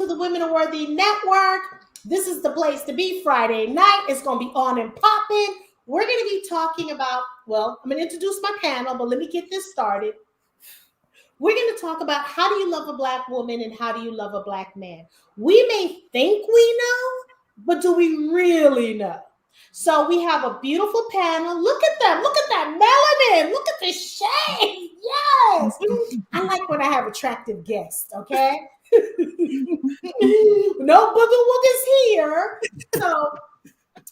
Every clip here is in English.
to the Women Are Worthy Network. This is the place to be Friday night. It's going to be on and popping. We're going to be talking about, well, I'm going to introduce my panel, but let me get this started. We're going to talk about how do you love a Black woman and how do you love a Black man. We may think we know, but do we really know? So we have a beautiful panel. Look at them. Look at that melanin. Look at the shade. Yes. I like when I have attractive guests, okay? No booger woogers here. So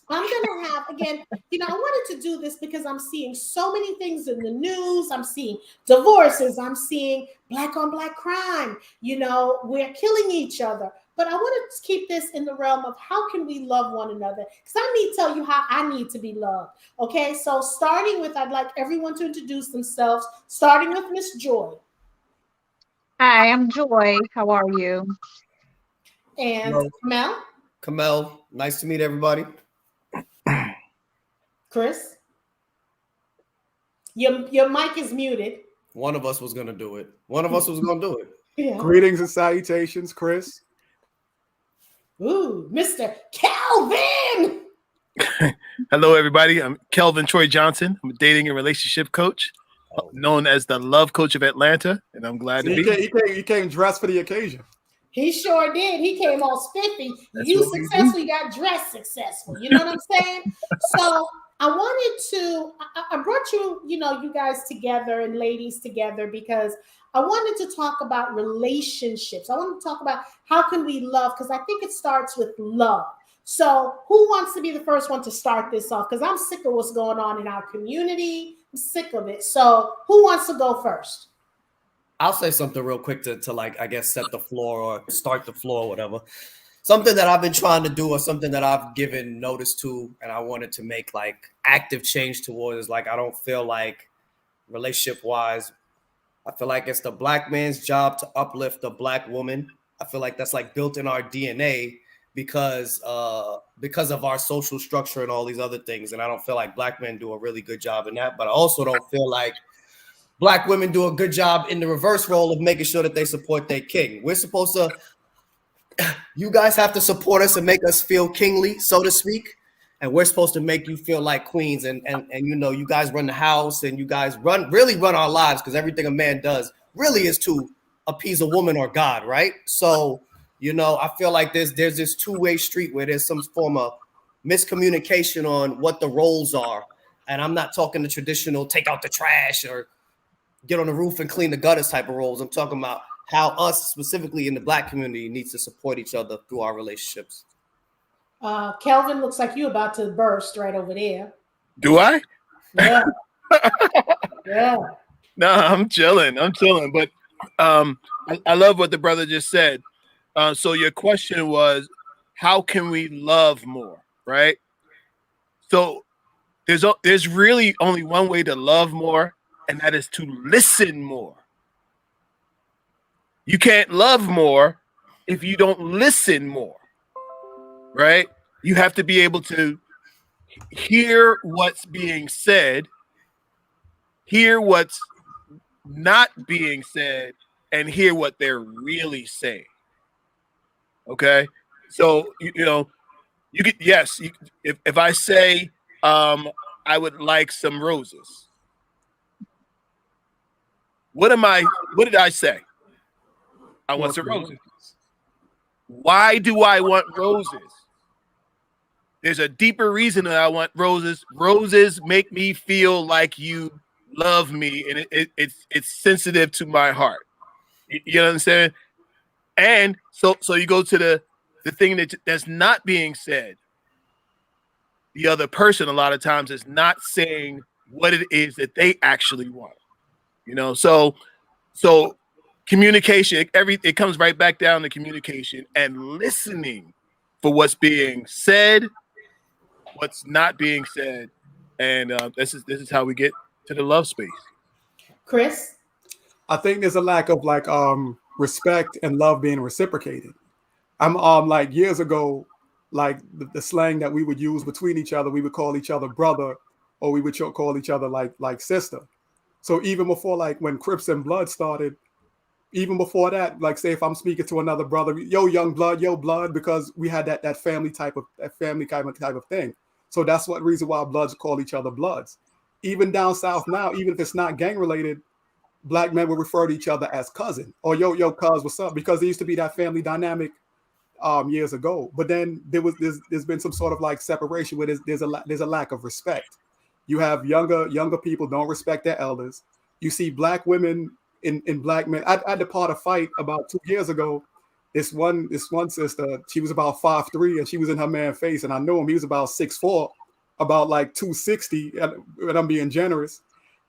I'm going to have, again, I wanted to do this because I'm seeing so many things in the news. I'm seeing divorces. I'm seeing Black on Black crime. We're killing each other. But I want to keep this in the realm of how can we love one another? Because I need to tell you how I need to be loved. Okay, so starting with, I'd like everyone to introduce themselves, starting with Miss Joy. Hi, I'm Joy. How are you? And Hello. Kamel. Kamel, nice to meet everybody. Chris. Your mic is muted. One of us was going to do it. One of us was going to do it. Yeah. Greetings and salutations, Chris. Ooh, Mr. Kelvin. Hello, everybody. I'm Kelvin Troy Johnson. I'm a dating and relationship coach, known as the Love Coach of Atlanta, and I'm glad to be here. He came dressed for the occasion. He sure did. He came all spiffy. You successfully got dressed successful. You know what I'm saying? So I brought you, you guys together and ladies together because I wanted to talk about relationships. I want to talk about how can we love, because I think it starts with love. So who wants to be the first one to start this off? Because I'm sick of what's going on in our community. I'm sick of it. So who wants to go first? I'll say something real quick to like, I guess, set the floor or start the floor or whatever. Something that I've been trying to do or something that I've given notice to and I wanted to make like active change towards is like, I don't feel like relationship wise, I feel like it's the Black man's job to uplift the Black woman. I feel like that's like built in our DNA because of our social structure and all these other things. And I don't feel like Black men do a really good job in that, but I also don't feel like Black women do a good job in the reverse role of making sure that they support their king. We're supposed to, you guys have to support us and make us feel kingly, so to speak. And we're supposed to make you feel like queens. And you guys run the house and you guys really run our lives, because everything a man does really is to appease a woman or God, right? So, I feel like there's this two-way street where there's some form of miscommunication on what the roles are. And I'm not talking the traditional take out the trash or get on the roof and clean the gutters type of roles. I'm talking about how us specifically in the Black community needs to support each other through our relationships. Kelvin, looks like you about to burst right over there. Do I? Yeah. Yeah. No, I'm chilling. But I love what the brother just said. So your question was, how can we love more, right? So there's really only one way to love more, and that is to listen more. You can't love more if you don't listen more, right? You have to be able to hear what's being said, hear what's not being said, and hear what they're really saying. Okay? So, you could, yes, if I say, I would like some roses. What did I say? I want some roses. Why do I want roses? There's a deeper reason that I want roses. Roses make me feel like you love me, and it's sensitive to my heart. You know what I'm saying? And so you go to the thing that's not being said. The other person a lot of times is not saying what it is that they actually want. So communication, it comes right back down to communication and listening for what's being said, what's not being said, and this is how we get to the love space. Chris? I think there's a lack of respect and love being reciprocated. I'm like years ago, like the slang that we would use between each other, we would call each other brother, or we would call each other like sister. So even before, like when Crips and Blood started, even before that, like say if I'm speaking to another brother, yo, young blood, yo, blood, because we had that family type of thing. So that's what reason why bloods call each other bloods. Even down south now, even if it's not gang related, Black men will refer to each other as cousin or yo, cuz, what's up? Because there used to be that family dynamic years ago. But then there's been some sort of like separation where there's a lack of respect. You have younger people don't respect their elders. You see Black women in Black men. I had to part a fight about 2 years ago. This one sister, she was about 5'3", and she was in her man's face, and I knew him. He was about 6'4", about like 260, and I'm being generous.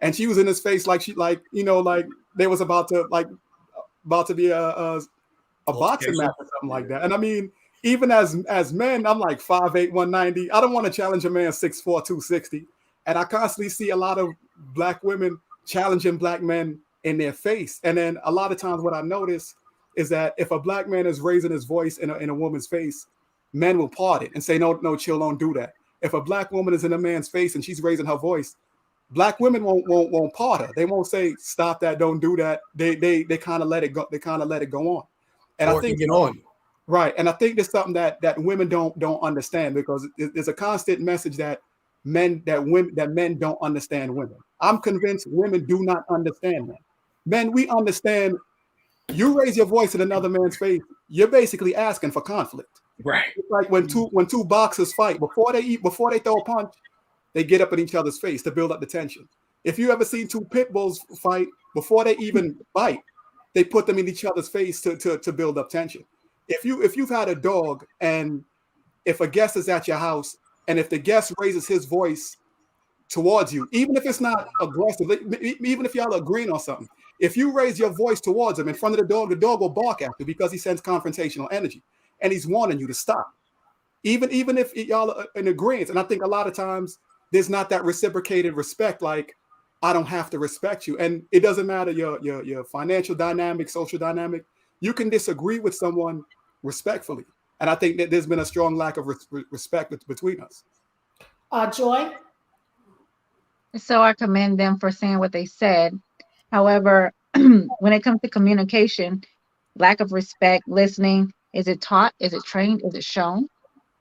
And she was in his face like they was about to be a boxing match or something like that. And I mean, even as men, I'm like 5'8", 190. I don't want to challenge a man 6'4", 260. And I constantly see a lot of Black women challenging Black men in their face. And then a lot of times what I notice is that if a Black man is raising his voice in a woman's face, men will part it and say, no, chill, don't do that. If a Black woman is in a man's face and she's raising her voice, Black women won't part her. They won't say, stop that, don't do that. They kind of let it go. They kind of let it go on. And I think it on. Right. And I think there's something that women don't understand, because there's a constant message that men don't understand women. I'm convinced women do not understand men. Men, we understand. You raise your voice in another man's face, you're basically asking for conflict. Right. It's like when two boxers fight, before they throw a punch, they get up in each other's face to build up the tension. If you ever seen two pit bulls fight, before they even bite, they put them in each other's face to build up tension. If you've had a dog, and if a guest is at your house, and if the guest raises his voice towards you, even if it's not aggressive, even if y'all are agreeing on something, if you raise your voice towards him in front of the dog will bark after, because he sends confrontational energy, and he's warning you to stop. Even if y'all are in agreement. And I think a lot of times there's not that reciprocated respect, like, I don't have to respect you. And it doesn't matter your financial dynamic, social dynamic. You can disagree with someone respectfully. And I think that there's been a strong lack of respect between us. Joy? So I commend them for saying what they said. However, when it comes to communication, lack of respect, listening, is it taught? Is it trained? Is it shown?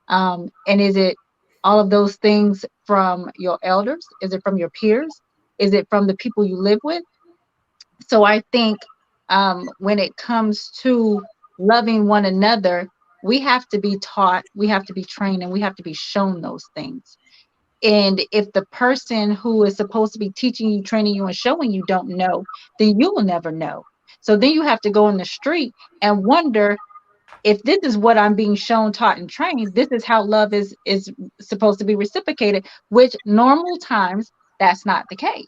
And is it all of those things from your elders? Is it from your peers? Is it from the people you live with? So I think when it comes to loving one another, we have to be taught, we have to be trained, and we have to be shown those things. And if the person who is supposed to be teaching you, training you, and showing you don't know, then you will never know. So then you have to go in the street and wonder, if this is what I'm being shown, taught, and trained, this is how love is supposed to be reciprocated, which normal times, that's not the case.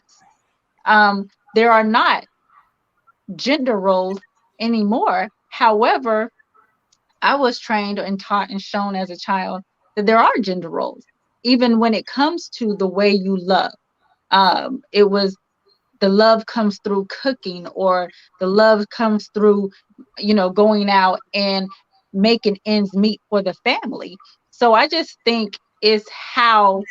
There are not gender roles anymore. However, I was trained and taught and shown as a child that there are gender roles, even when it comes to the way you love. It was the love comes through cooking, or the love comes through, going out and making ends meet for the family. So I just think it's how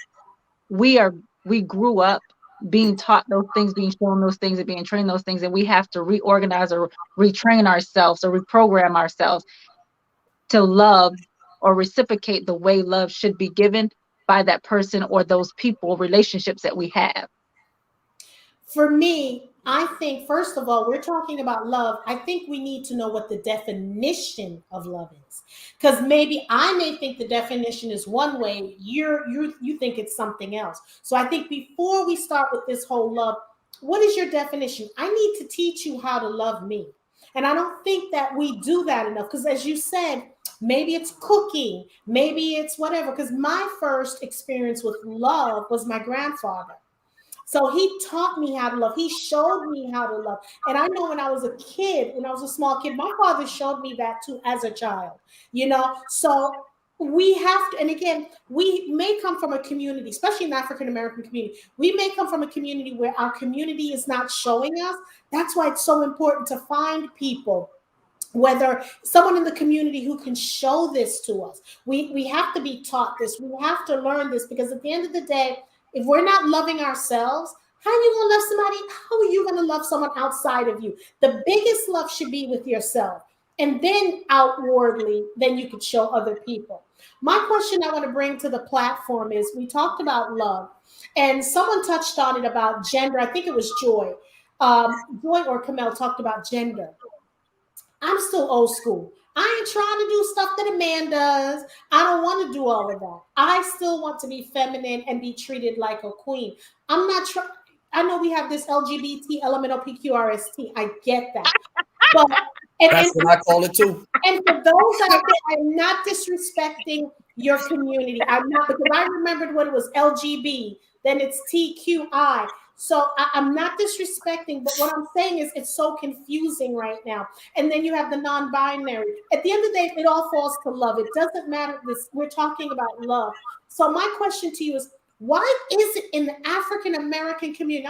we grew up being taught those things, being shown those things, and being trained those things, and we have to reorganize or retrain ourselves or reprogram ourselves to love or reciprocate the way love should be given by that person or those people, relationships that we have. For me, I think, first of all, we're talking about love. I think we need to know what the definition of love is, because maybe I may think the definition is one way, you think it's something else. So I think before we start with this whole love, what is your definition? I need to teach you how to love me. And I don't think that we do that enough, because as you said, maybe it's cooking, maybe it's whatever, because my first experience with love was my grandfather. So he taught me how to love. He showed me how to love. And I know when I was a kid, when I was a small kid, my father showed me that too as a child, So we have to, and again, we may come from a community, especially an African-American community. We may come from a community where our community is not showing us. That's why it's so important to find people, whether someone in the community who can show this to us. We have to be taught this. We have to learn this, because at the end of the day, if we're not loving ourselves, How are you going to love somebody? How are you going to love someone outside of you? The biggest love should be with yourself. And then outwardly, then you could show other people. My question I want to bring to the platform is, we talked about love, and someone touched on it about gender. I think it was Joy. Joy or Kamel talked about gender. I'm still old school. I ain't trying to do stuff that a man does. I don't want to do all of that. I still want to be feminine and be treated like a queen. I'm not trying. I know we have this LGBT, LMNOPQRST. I get that. But That's what I call it too. and for those out there, I'm not disrespecting your community. I'm not, because I remembered when it was LGB, then it's TQI. So I'm not disrespecting, but what I'm saying is it's so confusing right now. And then you have the non-binary. At the end of the day, it all falls to love. It doesn't matter. We're talking about love. So my question to you is, why is it in the African American community?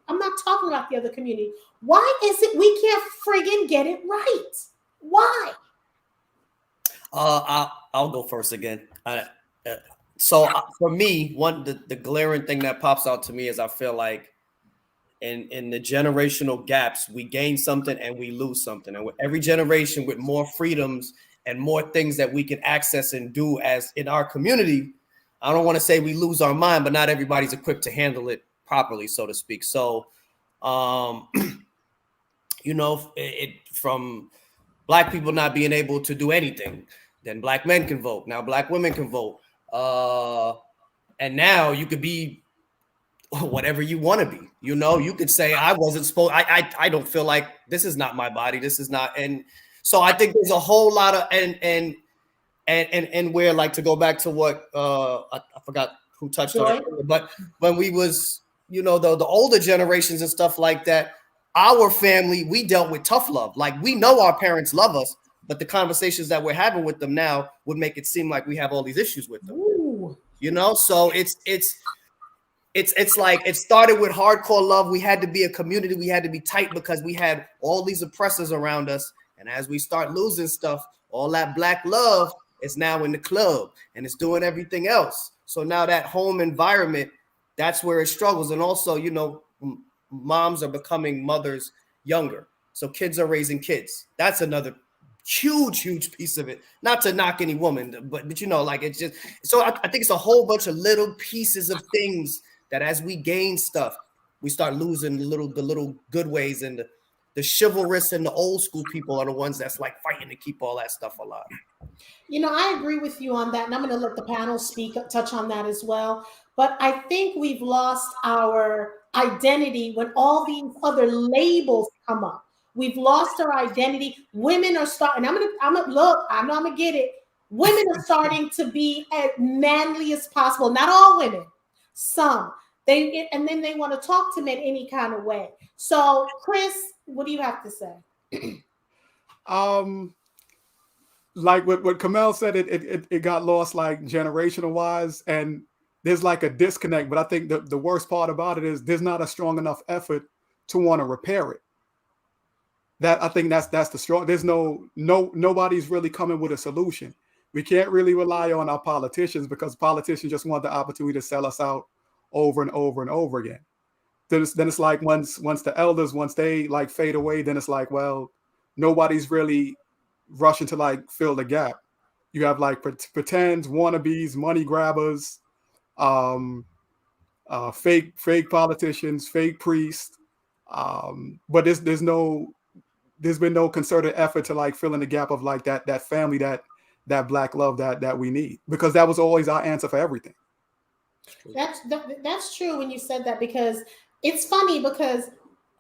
I'm not talking about the other community. Why is it we can't friggin' get it right? Why? I'll go first again. So for me, the glaring thing that pops out to me is I feel like in the generational gaps, we gain something and we lose something. And with every generation with more freedoms and more things that we can access and do as in our community, I don't want to say we lose our mind, but not everybody's equipped to handle it properly, so to speak. So, you know, it from Black people not being able to do anything, then Black men can vote. Now Black women can vote. And now you could be whatever you want to be. You know, you could say, I wasn't supposed, I don't feel like this is not my body. This is not. And so I think there's a whole lot of, and where, like, to go back to what I forgot who touched on it, but when we was, you know, the older generations and stuff like that, our family, we dealt with tough love. Like, we know our parents love us, but the conversations that we're having with them now would make it seem like we have all these issues with them. Ooh. You know, so it's like it started with hardcore love. We had to be a community. We had to be tight because we had all these oppressors around us. And as we start losing stuff, all that Black love is now in the club and it's doing everything else. So now that home environment, that's where it struggles. And also, you know, moms are becoming mothers younger. So kids are raising kids. That's another huge piece of it. Not to knock any woman, but you know, like, it's just, so I think it's a whole bunch of little pieces of things that as we gain stuff, we start losing the little good ways, and the chivalrous and the old school people are the ones that's like fighting to keep all that stuff alive. You know, I agree with you on that, and I'm going to let the panel touch on that as well. But I think we've lost our identity when all these other labels come up. We've lost our identity. Women are starting. I know I'm gonna get it. Women are starting to be as manly as possible. Not all women, some. And then they want to talk to men any kind of way. So, Chris, what do you have to say? Like what Kamel said, it got lost, like, generational wise, and there's like a disconnect. But I think the worst part about it is there's not a strong enough effort to want to repair it. That, I think that's the strong. There's nobody's really coming with a solution. We can't really rely on our politicians because politicians just want the opportunity to sell us out over and over and over again. Then it's like once the elders, once they like fade away, then it's like, well, nobody's really rushing to like fill the gap. You have like pretends, wannabes, money grabbers, fake politicians, fake priests. But there's been no concerted effort to like fill in the gap of like that family, that Black love that we need, because that was always our answer for everything. That's true when you said that, because it's funny, because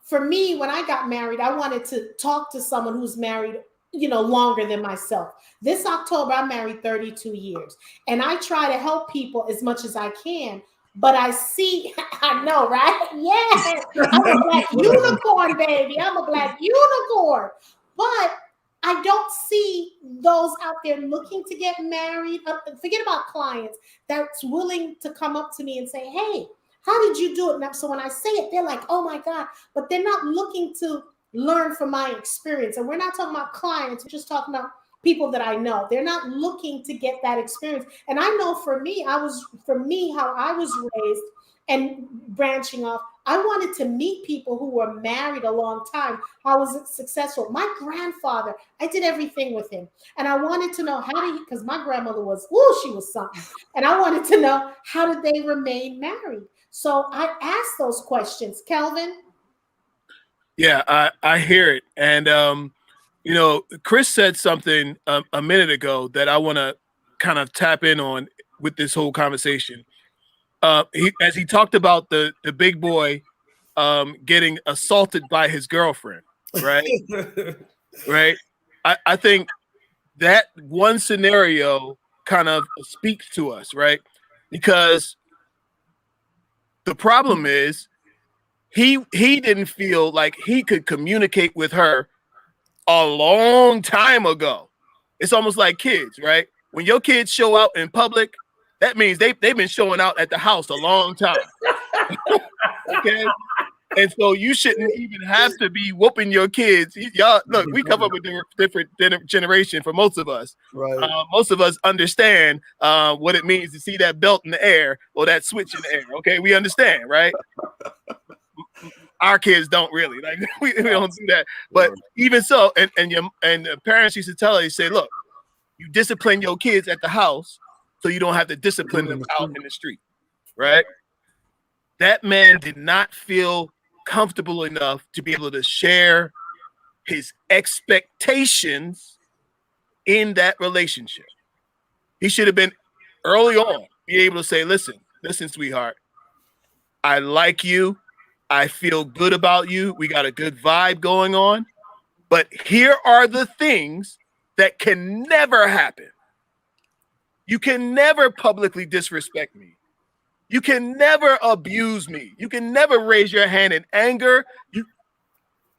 for me, when I got married, I wanted to talk to someone who's married, you know, longer than myself. This October, I'm married 32 years, and I try to help people as much as I can. But I see, I know, right? Yeah, I'm a Black unicorn, baby. I'm a Black unicorn. But I don't see those out there looking to get married. Forget about clients that's willing to come up to me and say, hey, how did you do it? And so when I say it, they're like, oh my God, but they're not looking to learn from my experience. And we're not talking about clients, we're just talking about people that I know. They're not looking to get that experience. And I know for me, how I was raised, and branching off, I wanted to meet people who were married a long time. How was it successful? My grandfather, I did everything with him. And I wanted to know how did he, because my grandmother was, she was something. And I wanted to know, how did they remain married? So I asked those questions. Kelvin? Yeah, I hear it. And, you know, Chris said something a minute ago that I want to kind of tap in on with this whole conversation. As he talked about the big boy getting assaulted by his girlfriend, right? Right. I think that one scenario kind of speaks to us, right? Because the problem is he didn't feel like he could communicate with her a long time ago. It's almost like kids, right? When your kids show out in public, that means they've been showing out at the house a long time. Okay? And so you shouldn't even have to be whooping your kids. Y'all, look, we come up with different generation for most of us. Right. Most of us understand what it means to see that belt in the air or that switch in the air. Okay, we understand, right? Our kids don't really, like we don't do that. But even so, and the parents used to tell us, they say, look, you discipline your kids at the house so you don't have to discipline them out in the street, right? That man did not feel comfortable enough to be able to share his expectations in that relationship. He should have been early on, be able to say, listen, sweetheart, I like you. I feel good about you. We got a good vibe going on. But here are the things that can never happen. You can never publicly disrespect me. You can never abuse me. You can never raise your hand in anger.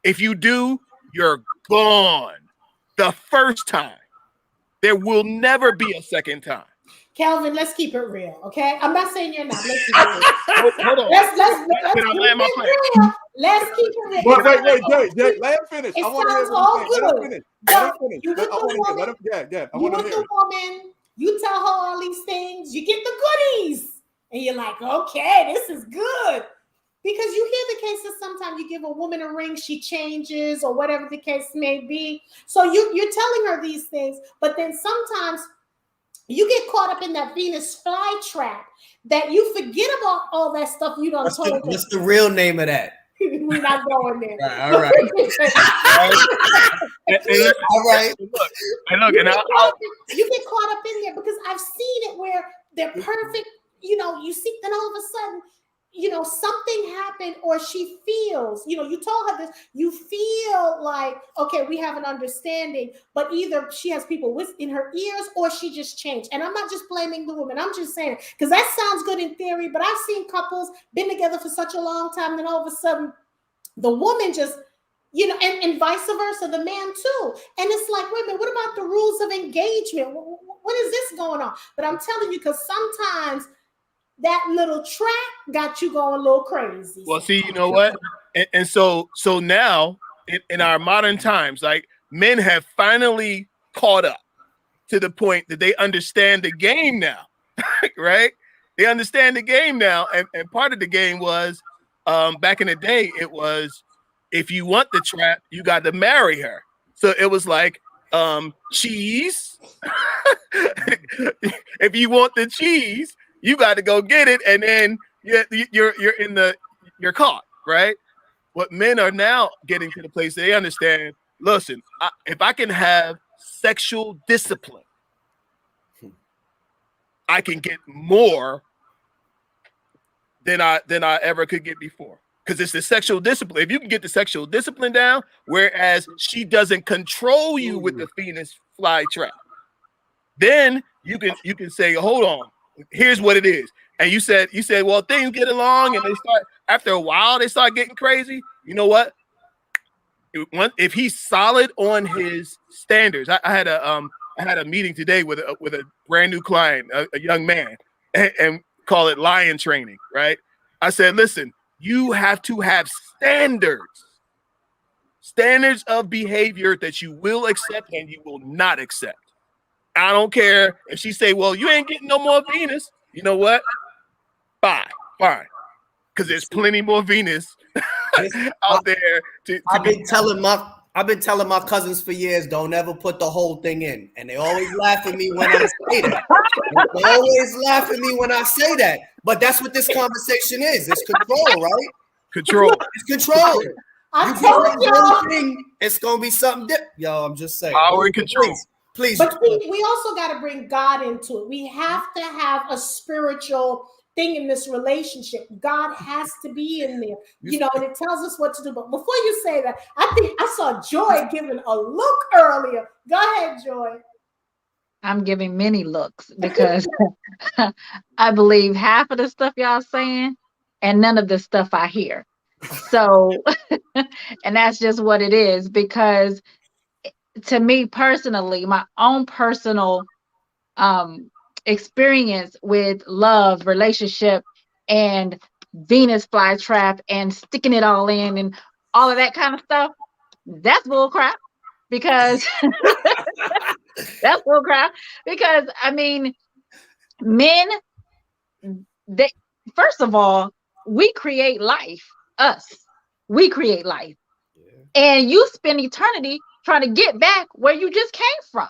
If you do, you're gone the first time. There will never be a second time. Kelvin, let's keep it real, okay? I'm not saying you're not. Let's keep it real. Hold on. Let's Can I land my plane? real. Let's keep it real. Wait, Jay, let him finish. It I want to hear sounds all what he's saying. Let him good. finish. But Let him finish. you with I the want to hear. woman, Let him, yeah, I you want to with hear. the woman, you tell her all these things, you get the goodies, and you're like, okay, this is good. Because you hear the cases, sometimes you give a woman a ring, she changes, or whatever the case may be. So you're telling her these things, but then sometimes you get caught up in that Venus flytrap that you forget about all that stuff you done told her. What's the real name of that? We're not going there. All right. All right. Look, You get caught up in there because I've seen it where they're perfect. You know, you see, then all of a sudden, you know, something happened, or she feels, you know, you told her this, you feel like, okay, we have an understanding, but either she has people in her ears or she just changed. And I'm not just blaming the woman, I'm just saying, because that sounds good in theory, but I've seen couples been together for such a long time, then all of a sudden the woman just, you know, and vice versa, the man too. And it's like, wait a minute, what about the rules of engagement? What is this going on? But I'm telling you, because sometimes that little track got you going a little crazy. well, see, you know what? And so now in our modern times, like, men have finally caught up to the point that they understand the game now, right? They understand the game now. And part of the game was, back in the day, it was, if you want the trap, you got to marry her. So it was like, cheese. If you want the cheese, you got to go get it, and then you're caught, right? What men are now getting to the place they understand. Listen, if I can have sexual discipline, I can get more than I ever could get before. Because it's the sexual discipline. If you can get the sexual discipline down, whereas she doesn't control you with the Venus flytrap, then you can say, hold on. Here's what it is. And you said, well, things get along and they start, after a while, they start getting crazy. You know what? If he's solid on his standards, I had a meeting today with a brand new client, a young man, and call it lion training, right? I said, listen, you have to have standards of behavior that you will accept and you will not accept. I don't care if she say, well, you ain't getting no more Venus. You know what? Fine. because there's plenty more Venus out there to I've be. been telling my cousins for years, don't ever put the whole thing in, and they always laugh at me when I say that. They always laugh at me when I say that. But that's what this conversation is. It's control, right? Control. It's control. I You told get y'all. one thing, it's gonna be something different. Yo, I'm just saying. Power and control. Please. But we also got to bring God into it. We have to have a spiritual thing in this relationship. God has to be in there, you know, and it tells us what to do. But before you say that, I think I saw Joy giving a look earlier. Go ahead, Joy. I'm giving many looks because I believe half of the stuff y'all saying and none of the stuff I hear. So, and that's just what it is, because to me personally, my own personal experience with love, relationship, and Venus flytrap and sticking it all in and all of that kind of stuff, that's bull crap. Because that's bull crap. Because I mean, men, they, first of all, we create life. We create life. Yeah. And you spend eternity trying to get back where you just came from.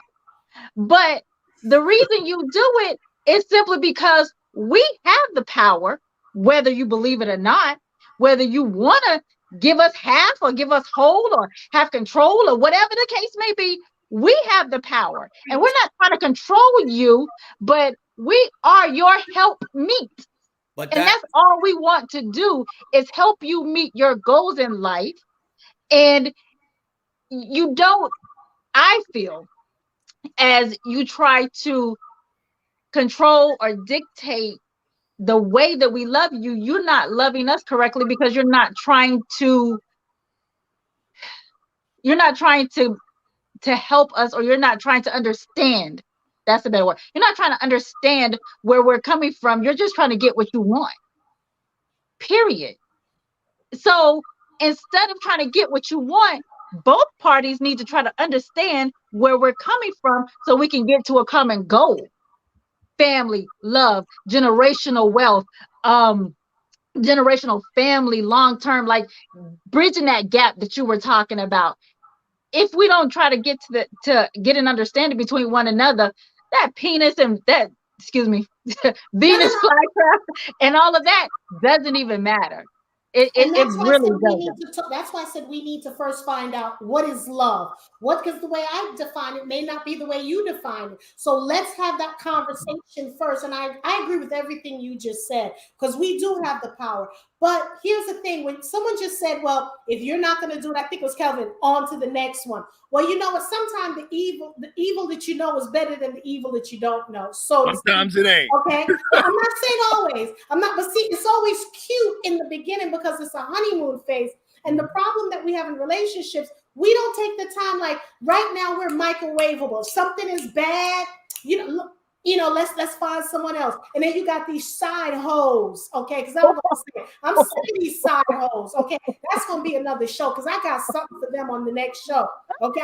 But the reason you do it is simply because we have the power, whether you believe it or not, whether you want to give us half or give us whole or have control or whatever the case may be, we have the power. And we're not trying to control you, but we are your help meet. And that's all we want to do is help you meet your goals in life. And you don't, I feel, as you try to control or dictate the way that we love you, you're not loving us correctly, because you're not trying to help us, or you're not trying to understand. That's a better word. You're not trying to understand where we're coming from. You're just trying to get what you want. Period. So instead of trying to get what you want, both parties need to try to understand where we're coming from so we can get to a common goal. Family, love, generational wealth, generational family, long-term, like bridging that gap that you were talking about. If we don't try to get to get an understanding between one another, that penis and that, Venus flytrap and all of that doesn't even matter. It really doesn't. That's why I said we need to first find out what is love. Because the way I define it may not be the way you define it. So let's have that conversation first. And I agree with everything you just said, because we do have the power. But here's the thing: when someone just said, well, if you're not going to do it, I think it was Kelvin, on to the next one. Well, you know what? Sometimes the evil that you know is better than the evil that you don't know. So sometimes it ain't. Okay. I'm not saying always. But see, it's always cute in the beginning because it's a honeymoon phase. And the problem that we have in relationships, we don't take the time. Like right now, we're microwavable. If something is bad, let's find someone else. And then you got these side hoes, okay? Because I'm sick of these side hoes, okay? That's gonna be another show because I got something for them on the next show, okay?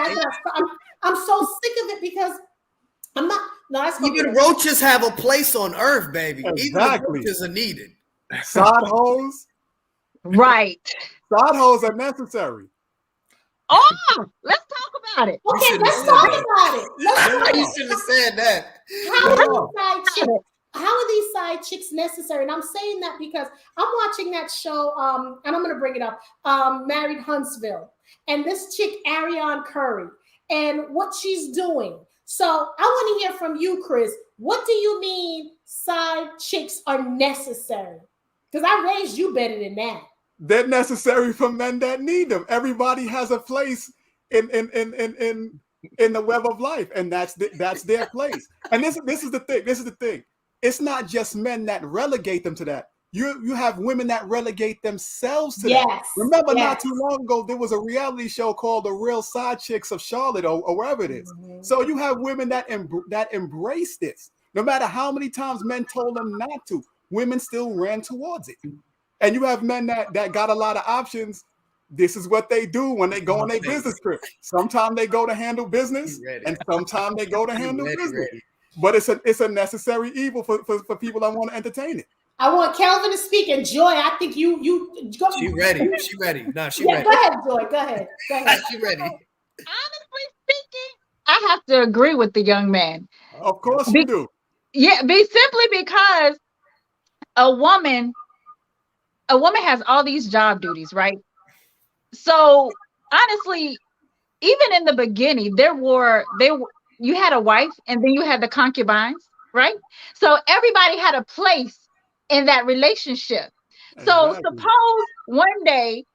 I'm so sick of it because I'm not. No, that's even roaches have a place on Earth, baby. Exactly. Even roaches are needed. Side hoes, right? Side hoes are necessary. Oh, let's talk about it. Okay, let's talk about it. You should have said that. How are these side chicks necessary? And I'm saying that because I'm watching that show, and I'm going to bring it up, Married Huntsville, and this chick, Ariane Curry, and what she's doing. So I want to hear from you, Chris. What do you mean side chicks are necessary? Because I raised you better than that. They're necessary for men that need them. Everybody has a place in the web of life, and that's their place. And this is the thing. This is the thing. It's not just men that relegate them to that. You have women that relegate themselves to that. Remember, not too long ago, there was a reality show called The Real Side Chicks of Charlotte, or wherever it is. Mm-hmm. So you have women that embrace this. No matter how many times men told them not to, women still ran towards it. And you have men that got a lot of options. This is what they do when they go on their business trip. Sometimes they go to handle business, and sometimes they go to handle business. But it's a necessary evil for people that want to entertain it. I want Kelvin to speak, and Joy, I think you go. She ready. She ready. Nah, she Yeah, ready. go ahead, Joy. Go ahead. Go ahead. She ready. Honestly speaking, I have to agree with the young man. Of course you do. Yeah, simply because a woman has all these job duties, right? So honestly, even in the beginning, you had a wife and then you had the concubines, right? So everybody had a place in that relationship. So Exactly. suppose one day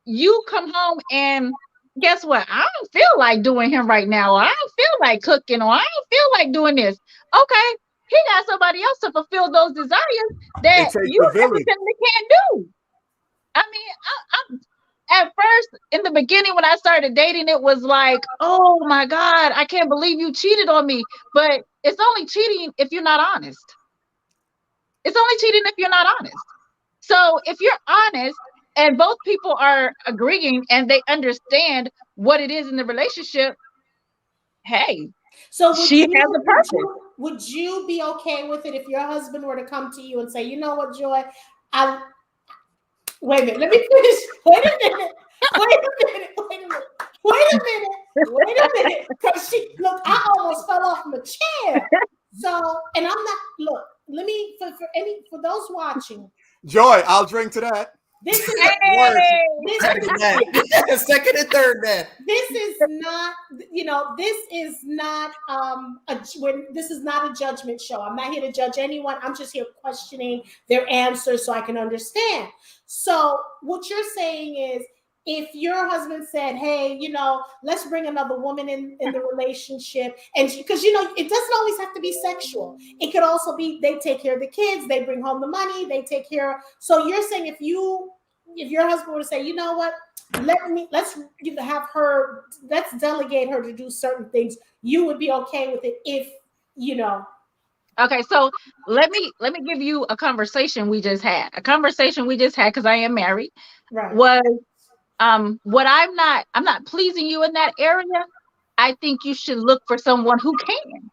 you come home and guess what? I don't feel like doing him right now. Or I don't feel like cooking, or I don't feel like doing this. Okay, he got somebody else to fulfill those desires that It takes you a village. independently can't do. I mean, I'm at first in the beginning when I started dating, it was like, oh my God, I can't believe you cheated on me. But it's only cheating if you're not honest. It's only cheating if you're not honest. So if you're honest and both people are agreeing and they understand what it is in the relationship, hey, So she has a purpose. would you be okay with it if your husband were to come to you and say, you know what, Joy, I wait a minute, let me finish. Wait a minute. Because look, I almost fell off my chair. So, and I'm not, look, let me, for those watching, Joy, I'll drink to that. this is, Hey, Second that. Second and third that. this is not, this is not this is not a judgment show. I'm not here to judge anyone. I'm just here questioning their answers so I can understand. So what you're saying is, if your husband said, hey, let's bring another woman in the relationship, and because it doesn't always have to be sexual. It could also be they take care of the kids, they bring home the money, they take care. So you're saying if your husband were to say, you know what, let's delegate her to do certain things, you would be okay with it if Okay, so let me give you a conversation we just had. A conversation we just had, because I am married, right. was what I'm not pleasing you in that area. I think you should look for someone who can,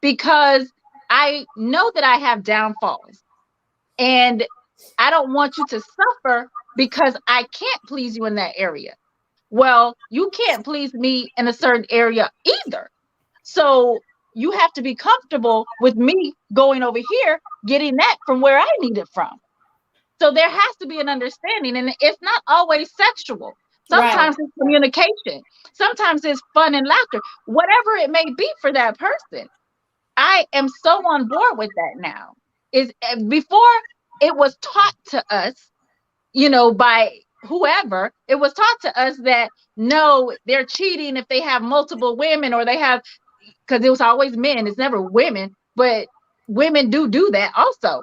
because I know that I have downfalls and I don't want you to suffer because I can't please you in that area. Well, you can't please me in a certain area either. So you have to be comfortable with me going over here, getting that from where I need it from. So there has to be an understanding, and it's not always sexual. Sometimes it's communication. Sometimes it's fun and laughter, whatever it may be for that person. I am so on board with that now. Is before it was taught to us, by whoever, it was taught to us that no, they're cheating if they have multiple women, or they have, because it was always men, it's never women, but women do that also.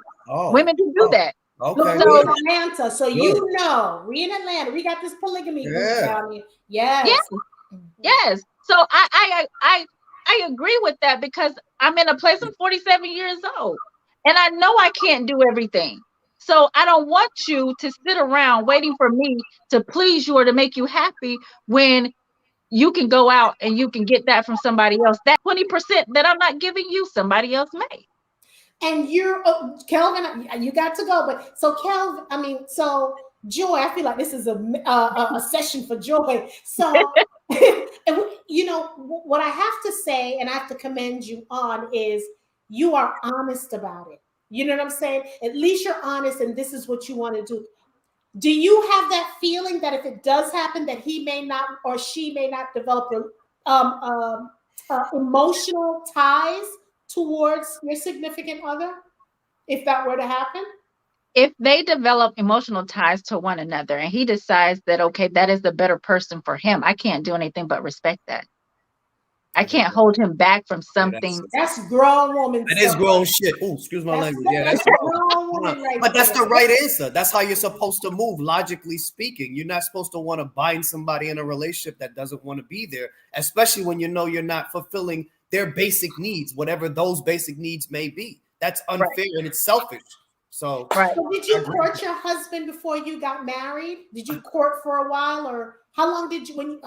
Women do that. Okay. So, in Atlanta, we in Atlanta, we got this polygamy group down here. Yes. So I agree with that, because I'm in a place. I'm 47 years old, and I know I can't do everything. So I don't want you to sit around waiting for me to please you or to make you happy when you can go out and you can get that from somebody else. That 20% that I'm not giving you, somebody else may. And you're Kelvin, you got to go. But so Kelvin, so Joy, I feel like this is a session for Joy. So, what I have to say, and I have to commend you on, is you are honest about it. You know what I'm saying? At least you're honest, and this is what you want to do. Do you have that feeling that if it does happen, that he may not or she may not develop emotional ties towards your significant other, if that were to happen? If they develop emotional ties to one another and he decides that, okay, that is the better person for him, I can't do anything but respect that. I can't hold him back from something. That's grown woman. That is grown shit. Oh, excuse my language. Yeah, that's grown woman right But that's there. the right answer. That's how you're supposed to move, logically speaking. You're not supposed to want to bind somebody in a relationship that doesn't want to be there, especially when you know you're not fulfilling their basic needs, whatever those basic needs may be. That's unfair and it's selfish. So, So did you court your husband before you got married? Did you court for a while, or how long did you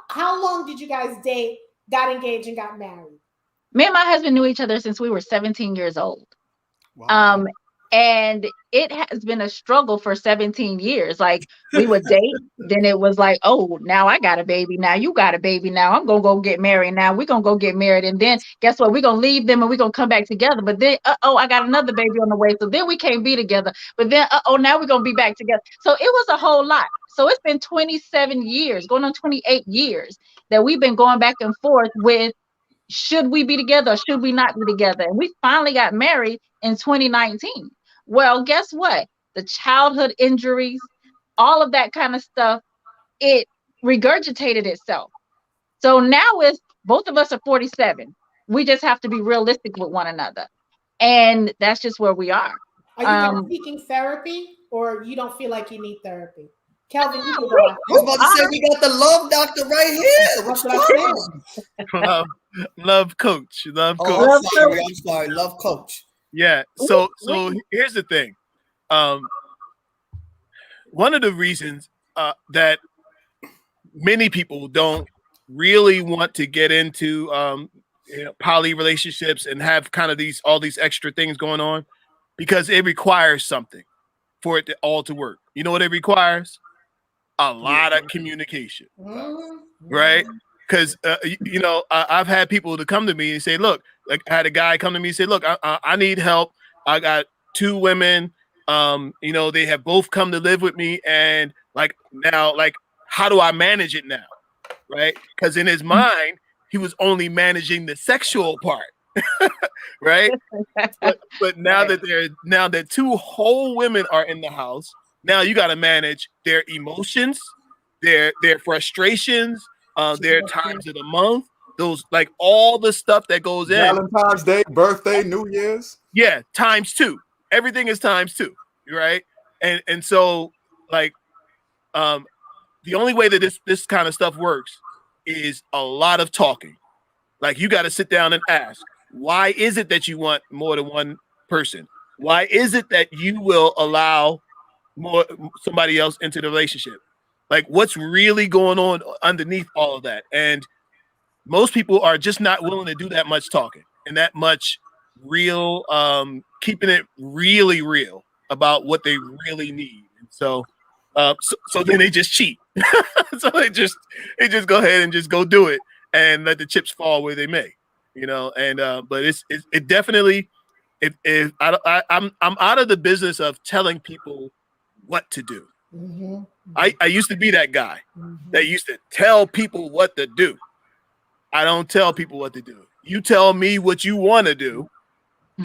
how long did you guys date, got engaged, and got married? Me and my husband knew each other since we were 17 years old. Wow. And it has been a struggle for 17 years. Like we would date, then it was like, oh, now I got a baby. Now you got a baby. Now I'm gonna go get married. Now we're gonna go get married. And then guess what? We're gonna leave them and we're gonna come back together. But then I got another baby on the way. So then we can't be together. But then now we're gonna be back together. So it was a whole lot. So it's been 27 years, going on 28 years that we've been going back and forth with, should we be together or should we not be together? And we finally got married in 2019. Well, guess what? The childhood injuries, all of that kind of stuff, it regurgitated itself. So now it's both of us are 47. We just have to be realistic with one another. And that's just where we are. Are you guys seeking therapy, or you don't feel like you need therapy? Kelvin, you can go. I was about to say we got the love doctor right here. That's what I said. Love coach. Love coach. Oh, I'm sorry. Love coach. Yeah. So here's the thing. One of the reasons that many people don't really want to get into poly relationships and have kind of all these extra things going on, because it requires something for it all to work. You know what it requires? A lot of communication, right? Because I've had people to come to me and say, look, like I had a guy come to me and say, look, I need help. I got 2 women. They have both come to live with me, and like now, like, how do I manage it now? Right? Because in his mind, he was only managing the sexual part, right? But now that 2 whole women are in the house, now you got to manage their emotions, their frustrations, their times of the month, those, like, all the stuff that goes in. Valentine's Day, birthday, New Year's. Yeah, times 2. Everything is times 2, right? And so, like, the only way that this kind of stuff works is a lot of talking. Like, you got to sit down and ask, why is it that you want more than one person? Why is it that you will allow somebody else into the relationship? Like, what's really going on underneath all of that? And most people are just not willing to do that much talking and that much real, keeping it really real about what they really need. And so then they just cheat. So they just go ahead and just go do it and let the chips fall where they may, And but it definitely, if I'm out of the business of telling people what to do. Mm-hmm. I used to be that guy that used to tell people what to do. I don't tell people what to do. You tell me what you want to do,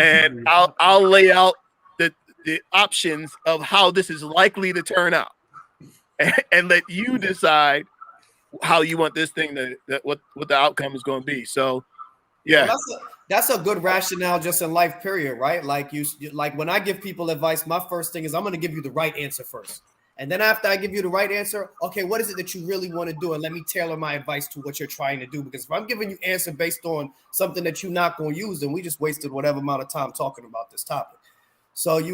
and I'll lay out the options of how this is likely to turn out, and let you decide how you want this thing what the outcome is going to be. So, yeah. Well, that's a good rationale just in life, period, right? Like like when I give people advice, my first thing is I'm going to give you the right answer first. And then after I give you the right answer, okay, what is it that you really want to do? And let me tailor my advice to what you're trying to do. Because if I'm giving you answer based on something that you're not going to use, then we just wasted whatever amount of time talking about this topic. So I've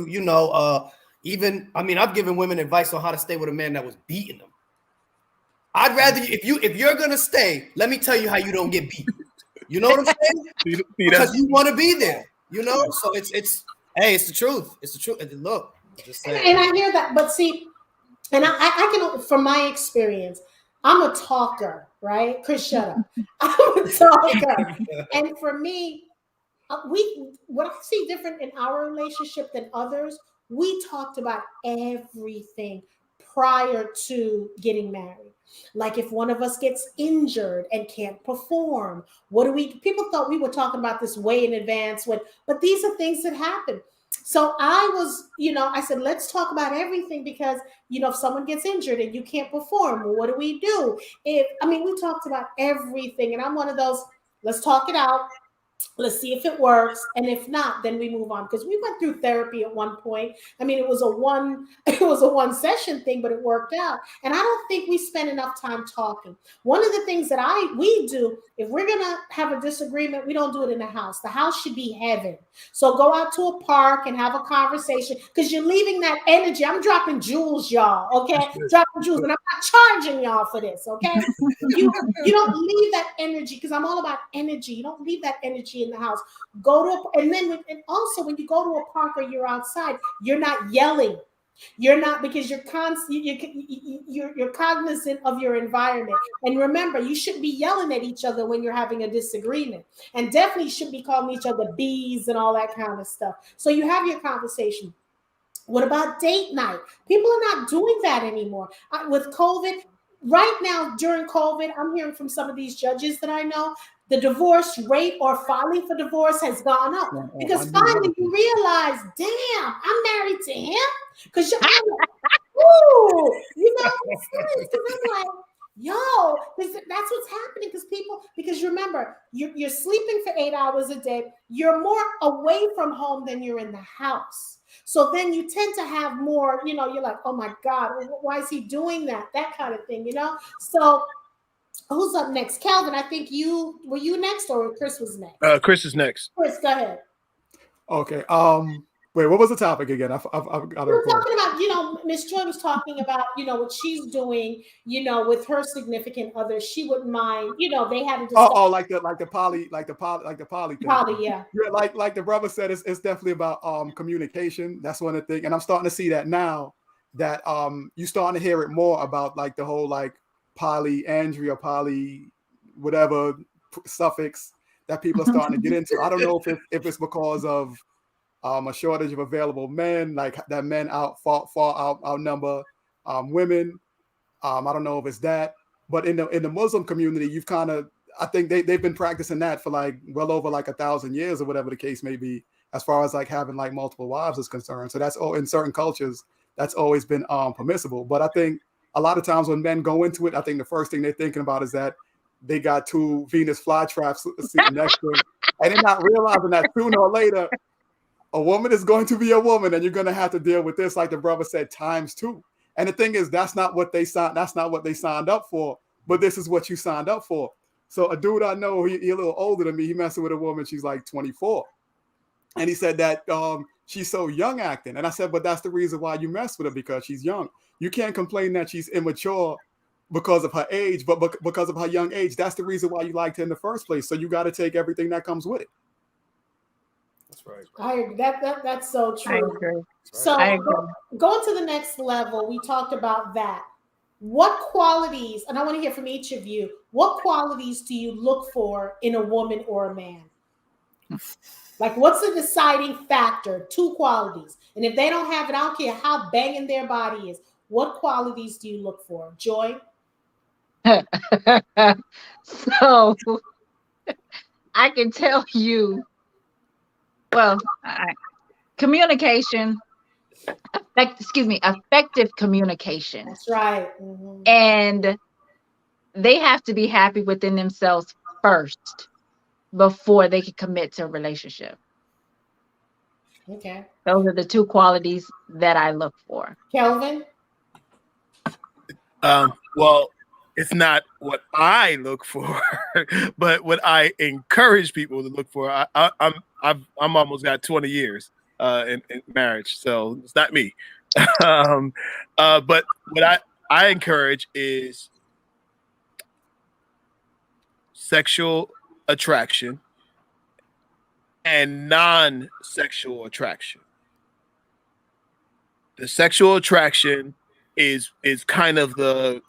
given women advice on how to stay with a man that was beating them. I'd rather if you're going to stay, let me tell you how you don't get beat. You know what I'm saying? Because you want to be there, So it's the truth. It's the truth. Look, just saying. And I hear that, but see, and I can, from my experience, I'm a talker, right? Chris, shut up. I'm a talker, and for me, what I see different in our relationship than others, we talked about everything prior to getting married. Like if one of us gets injured and can't perform, people thought we were talking about this way in advance, but these are things that happen. So I was, I said, let's talk about everything because, if someone gets injured and you can't perform, well, what do we do? We talked about everything, and I'm one of those, let's talk it out. Let's see if it works. And if not, then we move on. Because we went through therapy at one point. It was a one session thing, but it worked out. And I don't think we spend enough time talking. One of the things that we do, if we're gonna have a disagreement, we don't do it in the house. The house should be heaven. So go out to a park and have a conversation because you're leaving that energy. I'm dropping jewels, y'all. Okay, dropping jewels, and I'm not charging y'all for this. Okay, you don't leave that energy because I'm all about energy. You don't leave that energy in the house. Go to, and then, and also when you go to a park or you're outside, you're not yelling. You're not, because you're you're cognizant of your environment. And remember, you shouldn't be yelling at each other when you're having a disagreement, and definitely shouldn't be calling each other bees and all that kind of stuff. So you have your conversation. What about date night? People are not doing that anymore. With COVID, right now during COVID, I'm hearing from some of these judges that I know, the divorce rate or filing for divorce has gone up, because finally you realize, damn, I'm married to him. Because you're like, ooh, you know, because I'm like, yo, that's what's happening. Because remember, you're sleeping for 8 hours a day. You're more away from home than you're in the house. So then you tend to have more, you know, you're like, oh my God, why is he doing that? That kind of thing, you know? So who's up next? Calvin, I think were you next or Chris was next? Chris is next. Chris, go ahead. Okay. Wait, what was the topic again? I've got We're talking about, you know, Miss Joy was talking about, you know, what she's doing, you know, with her significant other. She wouldn't mind, you know, they had a discussion. like the poly thing. Poly, yeah. Yeah, like the brother said, it's definitely about communication. That's one of the things, and I'm starting to see that now, that you starting to hear it more about like the whole like polyandry or poly whatever suffix that people are starting to get into. I don't know if it's because of a shortage of available men, like that men far outnumber women. I don't know if it's that, but in the Muslim community, you've kind of, I think they've been practicing that for like well over like 1,000 years or whatever the case may be, as far as like having like multiple wives is concerned. So that's in certain cultures, that's always been permissible. But I think a lot of times when men go into it, I think the first thing they're thinking about is that they got 2 Venus flytraps sitting next to them, and they're not realizing that sooner or later, a woman is going to be a woman, and you're going to have to deal with this, like the brother said, times 2. And the thing is, that's not what they signed up for, but this is what you signed up for. So a dude I know, he a little older than me, he messing with a woman, she's like 24. And he said that she's so young acting. And I said, but that's the reason why you mess with her, because she's young. You can't complain that she's immature because of her age, but because of her young age, that's the reason why you liked her in the first place. So you got to take everything that comes with it. That's right. I agree. That's so true. I agree. So I agree. going to the next level, we talked about that. What qualities, and I want to hear from each of you, what qualities do you look for in a woman or a man? Like, what's the deciding factor? 2 qualities. And if they don't have it, I don't care how banging their body is. What qualities do you look for? Joy? So I can tell you, well, communication, effective communication. That's right. Mm-hmm. And they have to be happy within themselves first before they can commit to a relationship. Okay. Those are the 2 qualities that I look for. Kelvin? Well, it's not what I look for, but what I encourage people to look for. I'm almost got 20 years in marriage, so it's not me. But what I encourage is sexual attraction and non-sexual attraction. The sexual attraction is kind of the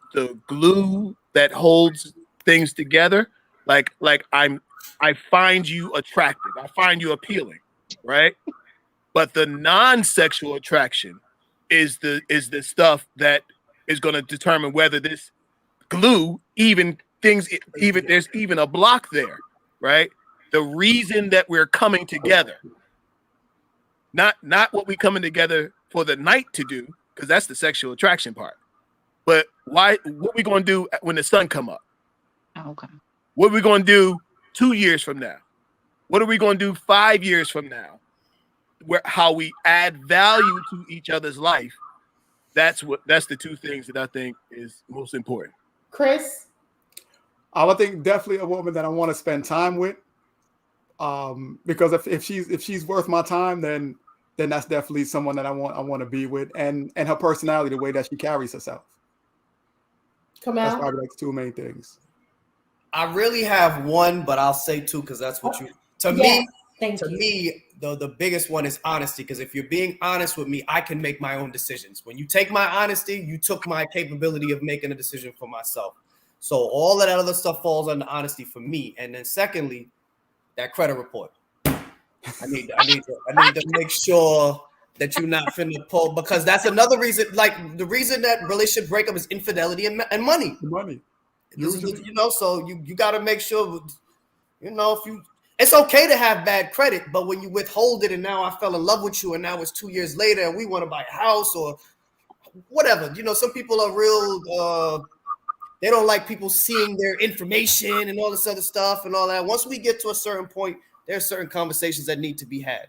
glue that holds things together. Like I find you attractive, I find you appealing, right? But the non-sexual attraction is the stuff that is going to determine whether this glue there's even a block there, right? The reason that we're coming together, not what we coming together for the night to do, because that's the sexual attraction part. But what we going to do when the sun come up? Okay. What are we going to do 2 years from now? What are we going to do 5 years from now? How we add value to each other's life. That's the 2 things that I think is most important. Chris? I would think definitely a woman that I want to spend time with. Because if she's worth my time, then that's definitely someone that I want to be with, and her personality, the way that she carries herself. Come That's out. probably like the 2 main things. I really have one, but I'll say 2 because that's what you To Yes, me, thank to you. me, the biggest one is honesty. Because if you're being honest with me, I can make my own decisions. When you take my honesty, you took my capability of making a decision for myself. So all of that other stuff falls under honesty for me. And then secondly, that credit report. I need to make sure that you're not finna pull, because that's another reason. Like the reason that relationship breakup is infidelity and money. Money. This is, Usually. you know, so you got to make sure, you know, it's okay to have bad credit, but when you withhold it and now I fell in love with you and now it's 2 years later and we want to buy a house or whatever, you know, some people are real, they don't like people seeing their information and all this other stuff and all that. Once we get to a certain point, there are certain conversations that need to be had.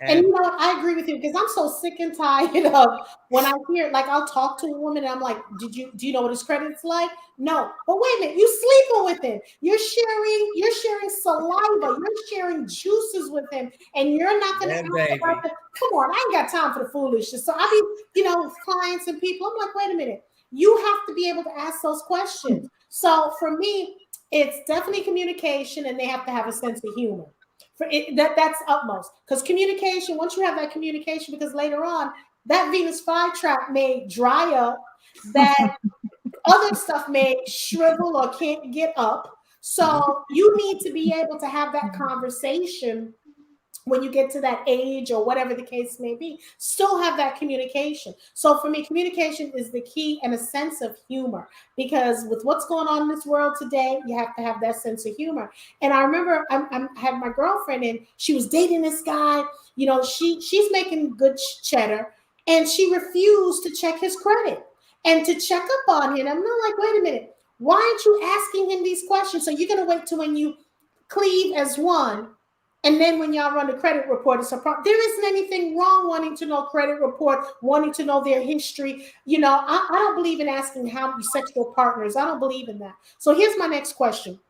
And you know, I agree with you because I'm so sick and tired of when I hear, like, I'll talk to a woman and I'm like, do you know what his credit's like? No. But wait a minute, you sleeping with him. You're sharing saliva, you're sharing juices with him, and you're not gonna ask about the, come on, I ain't got time for the foolishness. So I be, you know, with clients and people, I'm like, wait a minute, you have to be able to ask those questions. So for me, it's definitely communication, and they have to have a sense of humor. For it, that's utmost, because communication, once you have that communication, because later on that Venus flytrap may dry up, that other stuff may shrivel or can't get up. So you need to be able to have that conversation when you get to that age or whatever the case may be, still have that communication. So for me, communication is the key, and a sense of humor, because with what's going on in this world today, you have to have that sense of humor. And I remember I had my girlfriend, and she was dating this guy, you know, she's making good cheddar, and she refused to check his credit and to check up on him. I'm not like, wait a minute, why aren't you asking him these questions? So you're going to wait till when you cleave as one, and then when y'all run the credit report, it's a problem. There isn't anything wrong wanting to know credit report, wanting to know their history. You know, I don't believe in asking how many sexual partners. I don't believe in that. So here's my next question.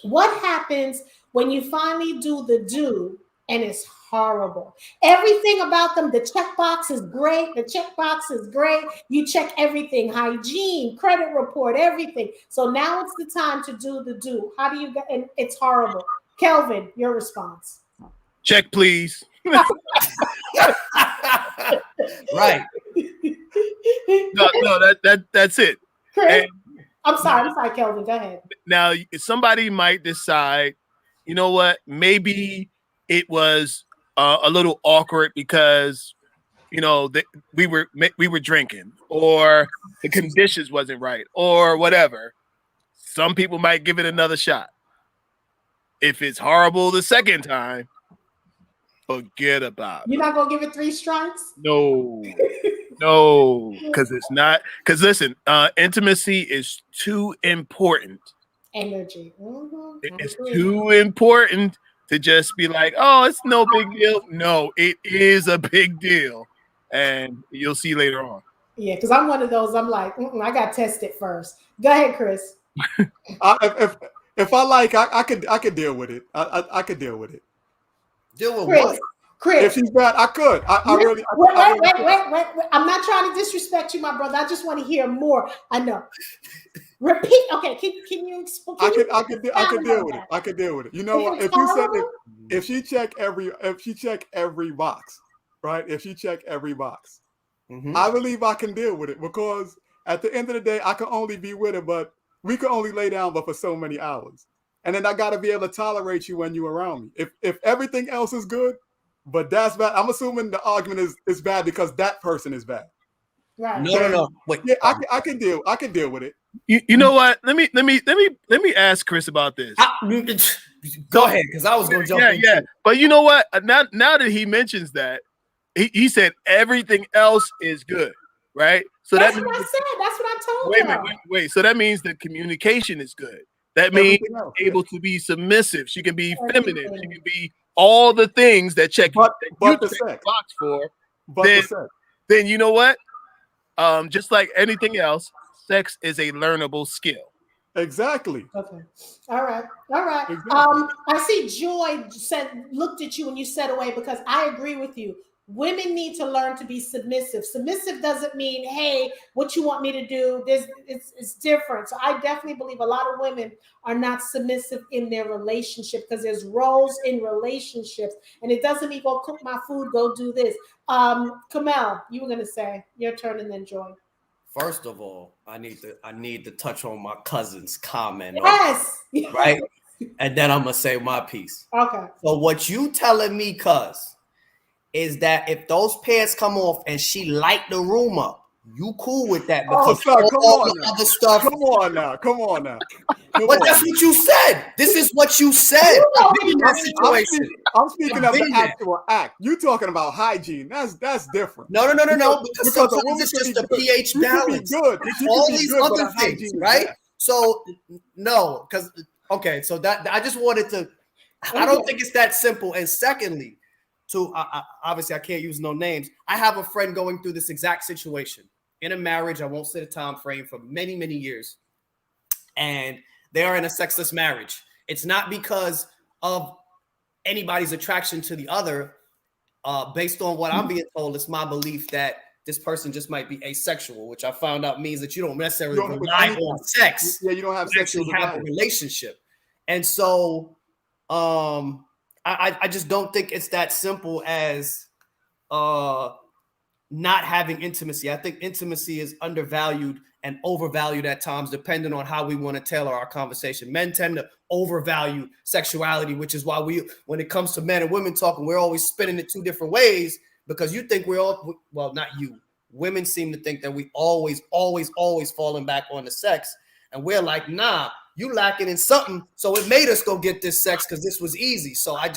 What happens when you finally do the do and it's horrible? Everything about them, the checkbox is great. The checkbox is great. You check everything, hygiene, credit report, everything. So now it's the time to do the do. How do you get, and it's horrible. Kelvin, your response. Check, please. Right. No, that's it. Chris, And I'm sorry, Kelvin. Go ahead. now somebody might decide, you know what? Maybe it was a little awkward because, you know, we were drinking, or the conditions wasn't right, or whatever. Some people might give it another shot. If it's horrible the second time, forget about it. You're not gonna give it 3 strikes? No, because it's not. Because listen, intimacy is too important. Energy. It's too important to just be like, oh, it's no big deal. No, it is a big deal, and you'll see later on. Yeah, because I'm one of those. I'm like, I got tested first. Go ahead, Chris. If I like, I could deal with it. I could deal with it. Deal with Chris. what? Chris. If she's bad, I could. I really. Wait. I'm not trying to disrespect you, my brother. I just want to hear more. I know. Repeat. Okay. Can you explain? I could deal with it. I could deal with it. You know what? If you said if she check every box, right? If she check every box, I believe I can deal with it, because at the end of the day, I can only be with her, but we can only lay down but for so many hours. And then I got to be able to tolerate you when you're around me. If everything else is good, but that's bad, I'm assuming the argument is bad because that person is bad. Right. No. Wait. Yeah, I can deal with it. You know what? Let me ask Chris about this. Go ahead, because I was going to jump in. Yeah. But you know what? Now that he mentions that, he said everything else is good, right? So that's what I said. That's what I told you. Wait. So that means the communication is good. That means able to be submissive. She can be feminine. She can be all the things that check but you the check sex. the box for. But the sex. Then you know what? Just like anything else, sex is a learnable skill. Exactly. Okay. All right. Exactly. I see Joy looked at you when you said away, because I agree with you. women need to learn to be submissive. Submissive doesn't mean, hey, what you want me to do. It's different. So I definitely believe a lot of women are not submissive in their relationship because there's roles in relationships. And it doesn't mean go cook my food, go do this. Kamel, you were going to say your turn and then Joy. First of all, I need to touch on my cousin's comment. Yes. Right? And then I'm going to say my piece. Okay. So what you telling me, cuz, is that if those pants come off and she light the room up, you cool with that because son, come all on the now. other stuff. Come on now. Come on now. Come But on. that's what you said. This is what you said. In that situation. I'm speaking of the I've been there. actual act. You talking about hygiene. That's different. No. Because a sometimes woman it's could just be a good. pH She could be balance. good. She All could be these good, but other her hygiene things, is right? bad. So no, because okay, so that I just wanted to. I don't think it's that simple. And secondly, obviously I can't use no names. I have a friend going through this exact situation in a marriage. I won't say the time frame, for many, many years, and they are in a sexless marriage. It's not because of anybody's attraction to the other. Based on what I'm being told, it's my belief that this person just might be asexual, which I found out means that you don't necessarily rely on sex. Yeah, you don't have sexual actually have a relationship. And so I just don't think it's that simple as not having intimacy. I think intimacy is undervalued and overvalued at times, depending on how we want to tailor our conversation. Men tend to overvalue sexuality, which is why when it comes to men and women talking, we're always spinning it two different ways, because you think we're all, well, not you. Women seem to think that we always falling back on the sex. And we're like, nah, you lacking in something. So it made us go get this sex because this was easy. So I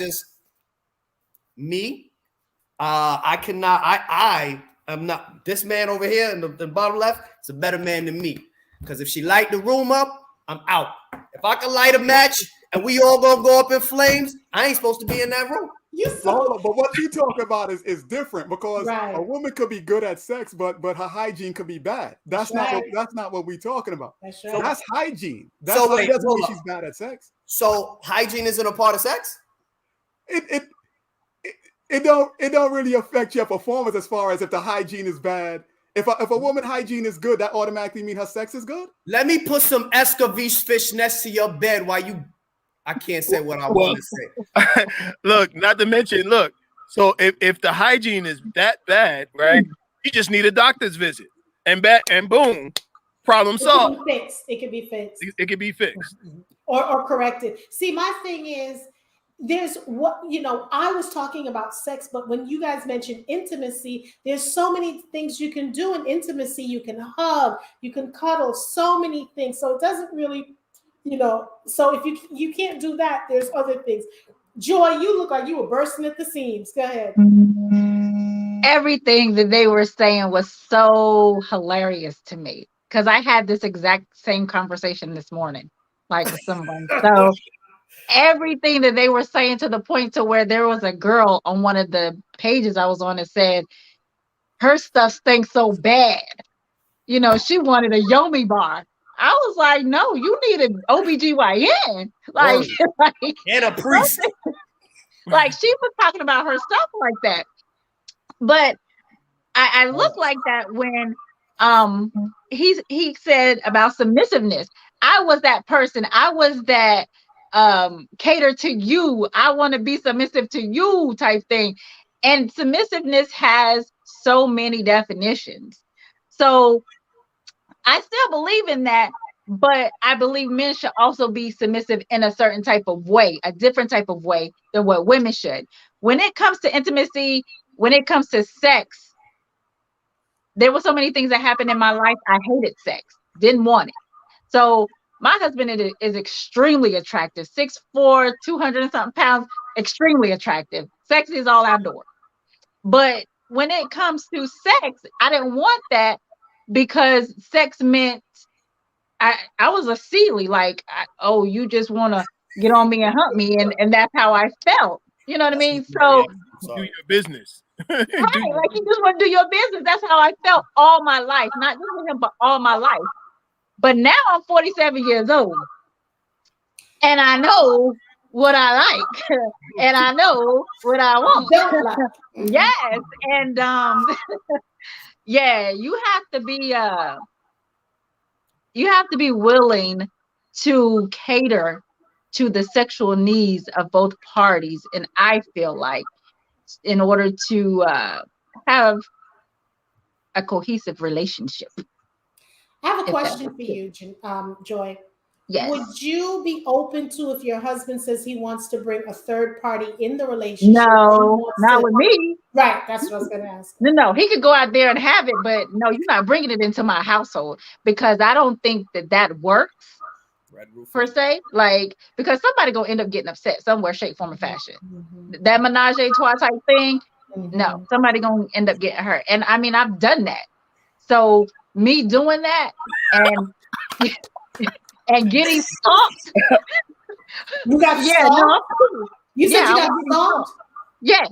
am not, this man over here in the bottom left is a better man than me. Because if she light the room up, I'm out. If I can light a match and we all gonna go up in flames, I ain't supposed to be in that room. But what you talking about is different, because Right. a woman could be good at sex, but her hygiene could be bad. That's not what we're talking about. That's right. So that's hygiene. So That wait, doesn't hold mean up. she's bad at sex. So hygiene isn't a part of sex? It don't really affect your performance as far as if the hygiene is bad. If a woman hygiene is good, that automatically means her sex is good. Let me put some escovitch fish next to your bed while you. I can't say what I want to say. Look, not to mention, look. So if the hygiene is that bad, right? You just need a doctor's visit, and boom, problem solved. It can be fixed. It can be fixed. Or corrected. See, my thing is, there's I was talking about sex, but when you guys mentioned intimacy, there's so many things you can do in intimacy. You can hug, you can cuddle, so many things. So it doesn't really, so if you can't do that, there's other things. Joy, you look like you were bursting at the seams. Go ahead. Everything that they were saying was so hilarious to me, because I had this exact same conversation this morning, like with someone. So everything that they were saying, to the point to where there was a girl on one of the pages I was on that said her stuff stinks so bad. She wanted a Yomi bar. I was like, no, you need an OBGYN. Like and a priest. like she was talking about her stuff like that. But I look like that when he said about submissiveness. I was that person. I was that cater to you. I want to be submissive to you type thing. And submissiveness has so many definitions. So I still believe in that, but I believe men should also be submissive in a certain type of way, a different type of way than what women should. When it comes to intimacy, when it comes to sex, there were so many things that happened in my life. I hated sex, didn't want it. So my husband is extremely attractive, 6'4", 200 and something pounds, extremely attractive. Sex is all outdoor. But when it comes to sex, I didn't want that, because sex meant I was a Sealy, like, you just want to get on me and hump me, and that's how I felt. You know what I mean? So do your business. right, like you just want to do your business. That's how I felt all my life, not just with him, but all my life. But now I'm 47 years old, and I know what I like and I know what I want. Don't lie. Yes. And yeah, you have to be willing to cater to the sexual needs of both parties. And I feel like in order to have a cohesive relationship. I have a If that question makes for you, Joy. Yes. Would you be open to if your husband says he wants to bring a third party in the relationship? No, not with me. Right, that's what I was going to ask. No, he could go out there and have it, but no, you're not bringing it into my household because I don't think that works Red roof. per se. Like, because somebody gonna end up getting upset somewhere, shape, form, or fashion. That menage a trois type thing, no, somebody gonna end up getting hurt. And I mean, I've done that. So me doing that and getting stomped. You got stomped? No, You said you I got was getting stomped? yeah.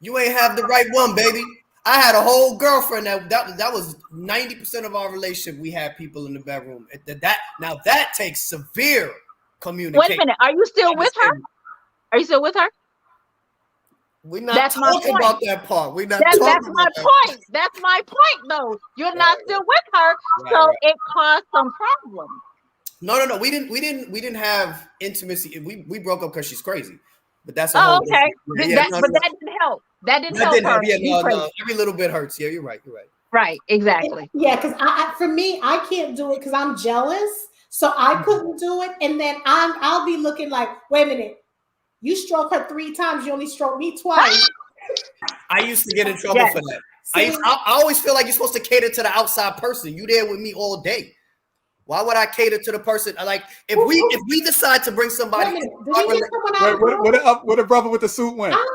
You ain't have the right one, baby. I had a whole girlfriend that was 90% of our relationship. We had people in the bedroom. That takes severe communication. Wait a minute, are you still with her? Are you still with her? We're not talking about that part. We're not that's talking my about that point. That's my point, though. You're not still with her, so it caused some problems. No. We didn't have intimacy. We broke up because she's crazy. But that's a Oh, whole okay. different- But that didn't help. That didn't help her. Yeah, no. Every little bit hurts. Yeah, you're right. Right, exactly. Yeah, because for me, I can't do it because I'm jealous. So I couldn't do it. And then I'll be looking like, wait a minute, you stroke her 3 times, you only stroke me twice. I used to get in trouble for that. I always feel like you're supposed to cater to the outside person. You there with me all day. Why would I cater to the person? Like if we decide to bring somebody, Did he get someone out? What the brother with the suit went? I don't know.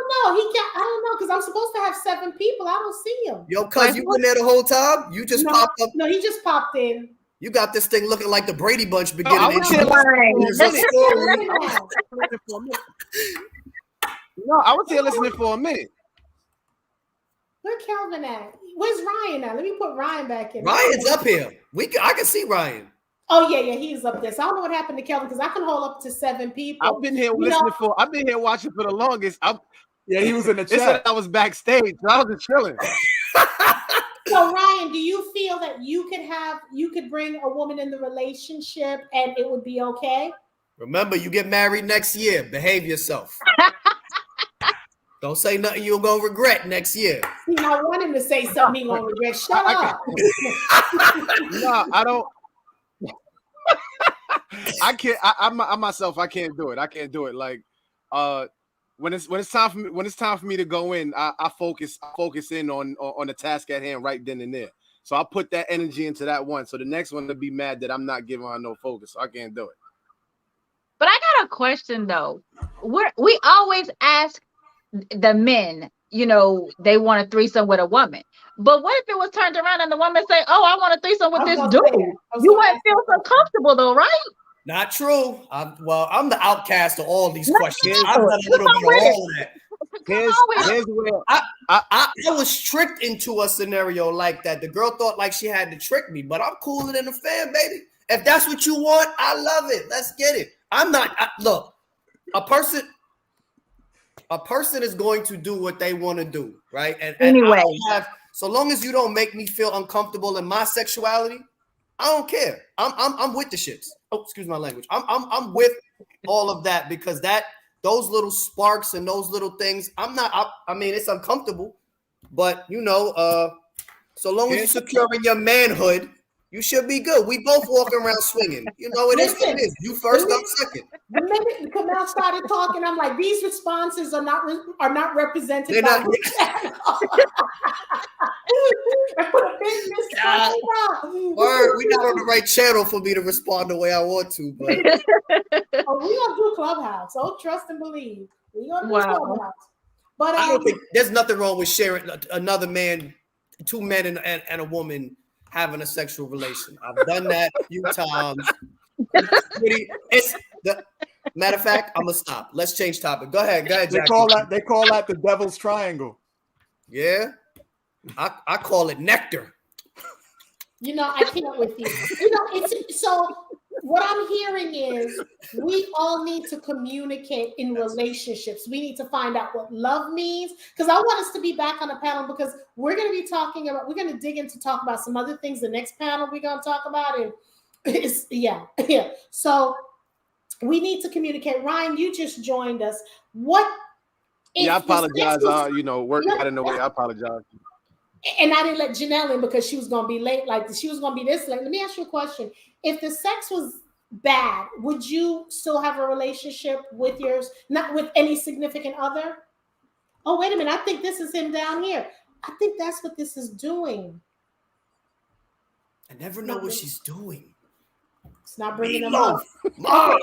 I don't know because I'm supposed to have 7 people. I don't see him. Yo, cuz you been there the whole time? You just popped up. No, he just popped in. You got this thing looking like the Brady Bunch I beginning. was here I was here listening for a minute. Where Calvin at? Where's Ryan at? Let me put Ryan back in. Ryan's up here. I can see Ryan. Oh yeah, he's up there. So I don't know what happened to Kelvin because I can hold up to 7 people. I've been here I've been here watching for the longest. He was in the It said chat. I was backstage. So I was just chilling. So Ryan, do you feel that you could bring a woman in the relationship and it would be okay? Remember, you get married next year. Behave yourself. Don't say nothing you're gonna regret next year. See, I want him to say something he's gonna regret. Shut up. No, I don't. I can't. I myself, I can't do it. I can't do it. Like, when it's time for me to go in, I focus in on the task at hand right then and there. So I put that energy into that one. So the next one to be mad that I'm not giving her no focus. So I can't do it. But I got a question though. We always ask the men, they want a threesome with a woman. But what if it was turned around and the woman say, "Oh, I want a threesome with this dude"? You wouldn't feel so comfortable though, right? Not true. I'm the outcast of all these questions. I've done a little bit of all of that. Here's where I was tricked into a scenario like that. The girl thought like she had to trick me, but I'm cooler than a fan, baby. If that's what you want, I love it. Let's get it. Look, a person is going to do what they want to do, right? And anyway, so long as you don't make me feel uncomfortable in my sexuality, I don't care. I'm with the shits. Oh, excuse my language. I'm with all of that because those little sparks and those little things. I mean, it's uncomfortable, but so long as you're securing your manhood, you should be good. We both walk around swinging. It is what it is. You first, I'm second. The minute Kamel started talking, I'm like, these responses are not represented. They're not. Word, we're not on the right channel for me to respond the way I want to. But we're gonna do Clubhouse. So trust and believe. We're gonna do Clubhouse. But I don't think there's nothing wrong with sharing another man, 2 men and a woman having a sexual relation. I've done that a few times. Matter of fact, I'm gonna stop. Let's change topic. Go ahead, Jack. They call that the devil's triangle. Yeah, I call it nectar. I can't with you. It's so what I'm hearing is we all need to communicate in relationships. We need to find out what love means. Because I want us to be back on the panel because we're going to be talking about, we're going to dig into talk about some other things. The next panel we're going to talk about and it's, yeah. So we need to communicate. Ryan, you just joined us. What? Yeah, I if the sex apologize. was- Work got in the way. I apologize. And I didn't let Janelle in because she was going to be late. Like she was going to be this late. Let me ask you a question. If the sex was bad, would you still have a relationship with yours, not with any significant other? Oh, wait a minute. I think this is him down here. I think that's what this is doing. I never know what she's doing. It's not bringing them up. Mom,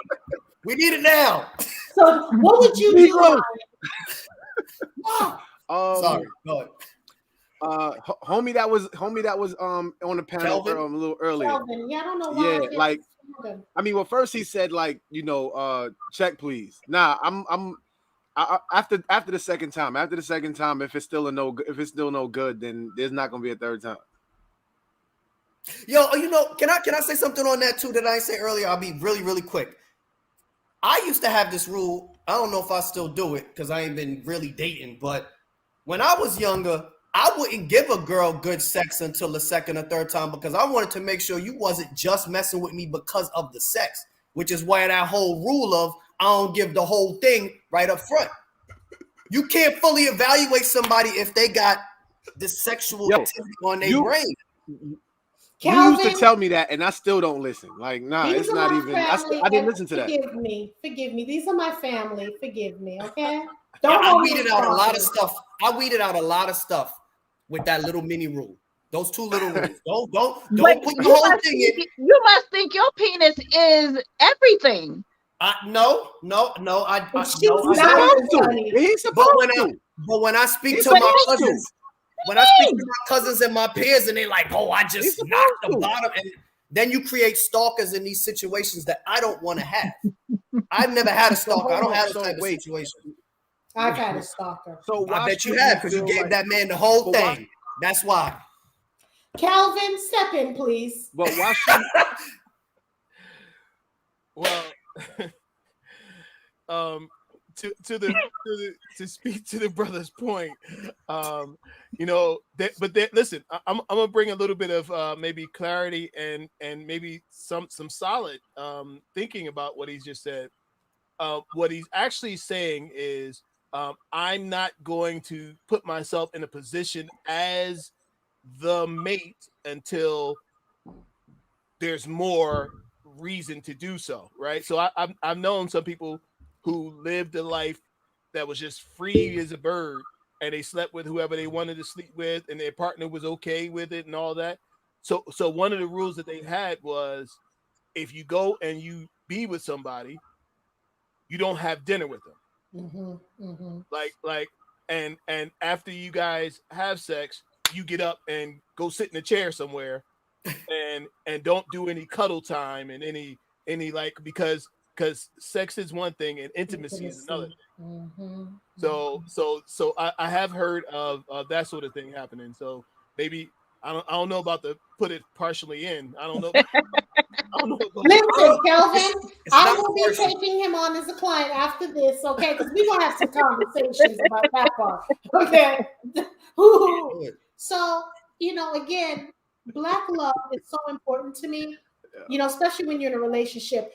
we need it now. So what would you do? Ryan? Mom. Sorry, go ahead. Homie that was on the panel Kelvin? a little earlier. Kelvin. Yeah, I don't know why. Yeah, like I mean, well, first he said like check please. Nah, after the second time, if it's still no good, then there's not gonna be a third time. Yo, can I say something on that too that I say earlier? I'll be really, really quick. I used to have this rule. I don't know if I still do it because I ain't been really dating, but when I was younger, I wouldn't give a girl good sex until the second or third time because I wanted to make sure you wasn't just messing with me because of the sex, which is why that whole rule of I don't give the whole thing right up front. You can't fully evaluate somebody if they got the sexual activity on their brain. Calvin, you used to tell me that, and I still don't listen. Like, nah, it's not even. I didn't listen to that. Forgive me. These are my family. Forgive me, okay? I weeded out a lot of stuff. I weeded out a lot of stuff with that little mini rule. Those two little rules. Don't put the whole thing in. You must think your penis is everything. No. He's supposed to. But when I speak to my cousins. When I speak to my cousins and my peers, and they're like, "Oh, I just knocked the bottom," and then you create stalkers in these situations that I don't want to have. I've never had a stalker. I don't have this type of situation. I've had a stalker. So I bet you have because you gave that man the whole thing. That's why. Calvin, step in, please. But why should? Well, to speak to the brother's point, listen, I'm gonna bring a little bit of maybe clarity and maybe some solid thinking about what he's just said. What he's actually saying is I'm not going to put myself in a position as the mate until there's more reason to do so, right? So I've known some people who lived a life that was just free as a bird, and they slept with whoever they wanted to sleep with, and their partner was okay with it and all that. So one of the rules that they had was, if you go and you be with somebody, you don't have dinner with them. Like, and after you guys have sex, you get up and go sit in a chair somewhere, and don't do any cuddle time and any like because sex is one thing and intimacy is another. So I have heard of that sort of thing happening. So maybe I don't know about the put it partially in. I don't know. Listen, Kelvin, I will be taking him on as a client after this, okay? Because we're gonna have some conversations about that part. Okay. So, again, Black love is so important to me, especially when you're in a relationship.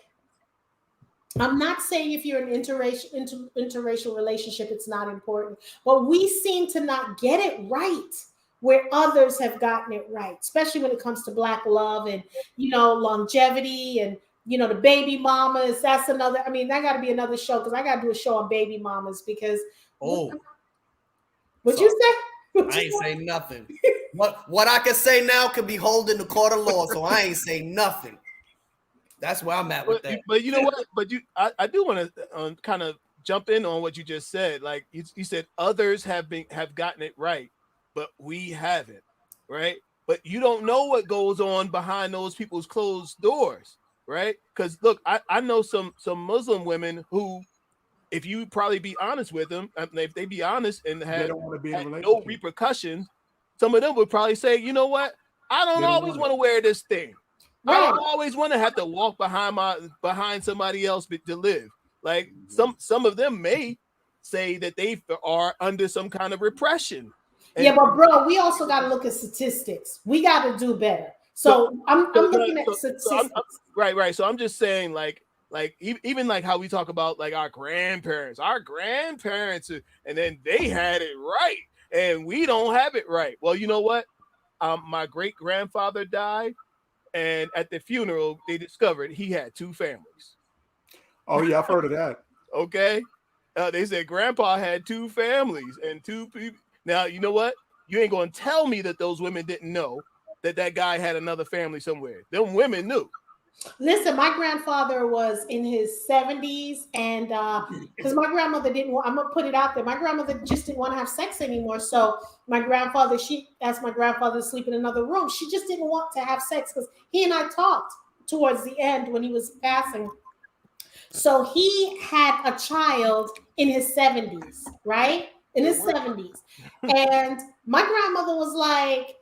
I'm not saying if you're in an interracial relationship, it's not important, but we seem to not get it right where others have gotten it right, especially when it comes to Black love and, longevity and, the baby mamas. That's another, that got to be another show because I got to do a show on baby mamas because. What'd you say? I ain't say nothing. What I can say now could be holding the court of law, so I ain't say nothing. That's where I'm at with that. But you know what? But I do want to kind of jump in on what you just said. Like you said, others have gotten it right, but we haven't, right? But you don't know what goes on behind those people's closed doors, right? Because look, I know some Muslim women who, if you probably be honest with them, if they be honest and had no repercussions, some of them would probably say, you know what? I don't always want to wear this thing. I Right. don't always want to have to walk behind somebody else to live. Like some of them may say that they are under some kind of repression. Yeah, but bro, we also got to look at statistics. We got to do better. So I'm looking at statistics. Right. So I'm just saying, like even like how we talk about like our grandparents, and then they had it right, and we don't have it right. Well, you know what? My great grandfather died, and at the funeral, they discovered he had 2 families. Oh yeah, I've heard of that. Okay, they said grandpa had 2 families and 2 people. Now you know what? You ain't gonna tell me that those women didn't know that guy had another family somewhere. Them women knew. Listen, my grandfather was in his 70s, and because my grandmother didn't want, I'm gonna put it out there, my grandmother just didn't want to have sex anymore. So my grandfather, she asked my grandfather to sleep in another room. She just didn't want to have sex because he and I talked towards the end when he was passing. So he had a child in his 70s, right? In his 70s. And my grandmother was like,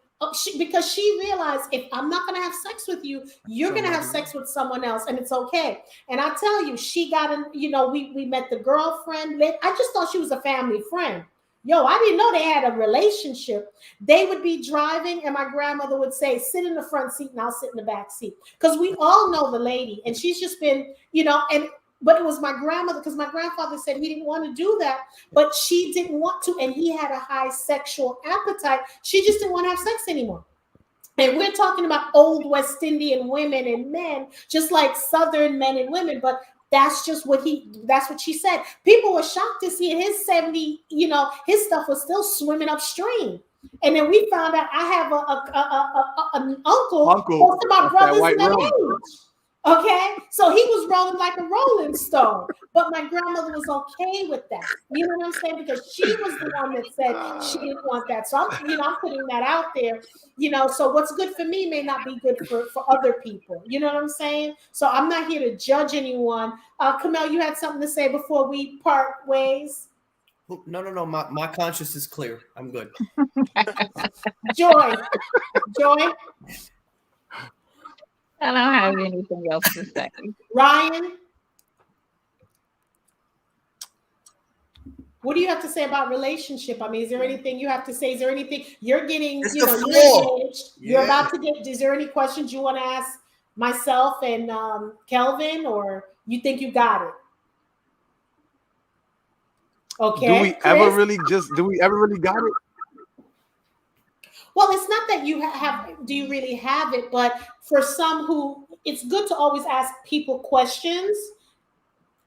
because she realized if I'm not going to have sex with you, you're going to have sex with someone else, and it's okay. And I tell you, she got in, we met the girlfriend. I just thought she was a family friend. Yo, I didn't know they had a relationship. They would be driving, and my grandmother would say, sit in the front seat and I'll sit in the back seat. Because we all know the lady, and she's just been, but it was my grandmother, because my grandfather said he didn't want to do that, but she didn't want to, and he had a high sexual appetite. She just didn't want to have sex anymore. And we're talking about old West Indian women and men, just like Southern men and women, but that's what she said. People were shocked to see in his 70, his stuff was still swimming upstream. And then we found out I have an uncle. Most of my brothers in that age. Okay, so he was rolling like a Rolling Stone, but my grandmother was okay with that. You know what I'm saying? Because she was the one that said she didn't want that. So I'm putting that out there. So what's good for me may not be good for other people. You know what I'm saying? So I'm not here to judge anyone. Kamel, you had something to say before we part ways? No. My conscience is clear. I'm good. Joy. I don't have anything else to say. Ryan, what do you have to say about relationship? I mean, is there anything you have to say? Is there anything you're getting, you're engaged, you're about to get, is there any questions you want to ask myself and Kelvin, or you think you got it? Okay. Do we ever really got it? Well, it's not that do you really have it, but for some who, it's good to always ask people questions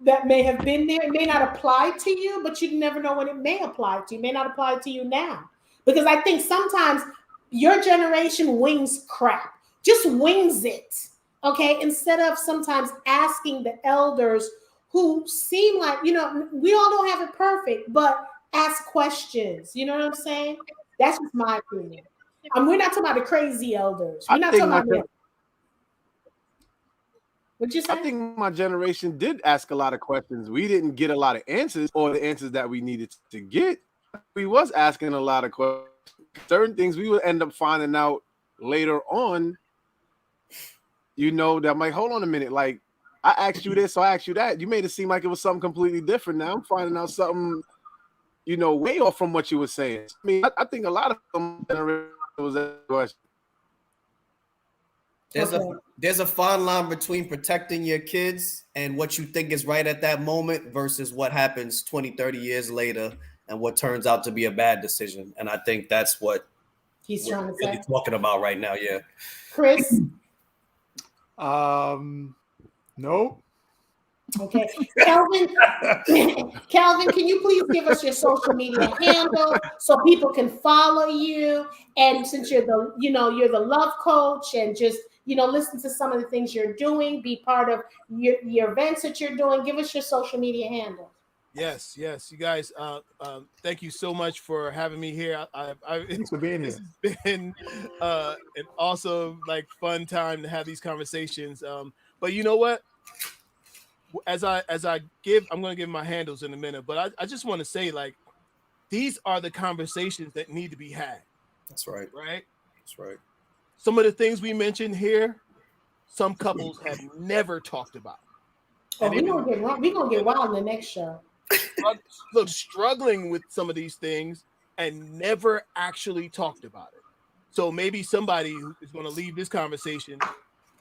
that may have been there. It may not apply to you, but you never know when it may apply to you. It may not apply to you now. Because I think sometimes your generation wings crap, just wings it, okay? Instead of sometimes asking the elders who seem like, we all don't have it perfect, but ask questions. You know what I'm saying? That's just my opinion. We're not talking about the crazy elders. We're not talking about them. What'd you say? I think my generation did ask a lot of questions. We didn't get a lot of answers, or the answers that we needed to get. We was asking a lot of questions. Certain things we would end up finding out later on, that might, hold on a minute, like, I asked you this, so I asked you that. You made it seem like it was something completely different. Now I'm finding out something, way off from what you were saying. I mean, I think a lot of them was a question. There's a fine line between protecting your kids and what you think is right at that moment versus what happens 20, 30 years later and what turns out to be a bad decision. And I think that's what he's trying to say. Talking about right now, yeah. Chris? No. Okay. Kelvin, can you please give us your social media handle so people can follow you? And since you're the love coach, and just, listen to some of the things you're doing, be part of your events that you're doing, give us your social media handle. Yes. You guys, thank you so much for having me here. Thanks for being here. It's been an awesome, fun time to have these conversations. But you know what? As I give, I'm going to give my handles in a minute, but I just want to say, these are the conversations that need to be had. That's right. Right? That's right. Some of the things we mentioned here, some couples have never talked about. Oh, And we they've gonna been get wild in the next show. struggling with some of these things and never actually talked about it. So maybe somebody who is going to leave this conversation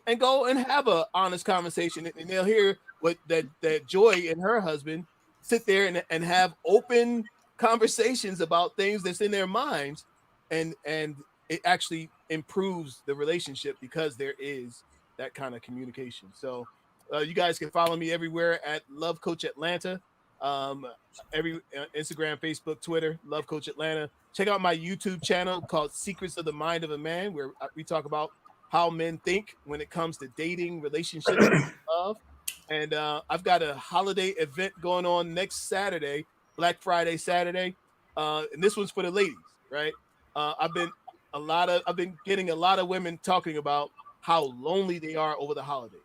and go and have a honest conversation, and they'll hear what that Joy and her husband sit there and have open conversations about things that's in their minds, and it actually improves the relationship because there is that kind of communication. So you guys can follow me everywhere at Love Coach Atlanta. Every Instagram, Facebook, Twitter, Love Coach Atlanta. Check out my YouTube channel called Secrets of the Mind of a Man, where we talk about how men think when it comes to dating, relationships, and love. And I've got a holiday event going on next Saturday, Black Friday Saturday, and this one's for the ladies, right? I've been getting a lot of women talking about how lonely they are over the holidays,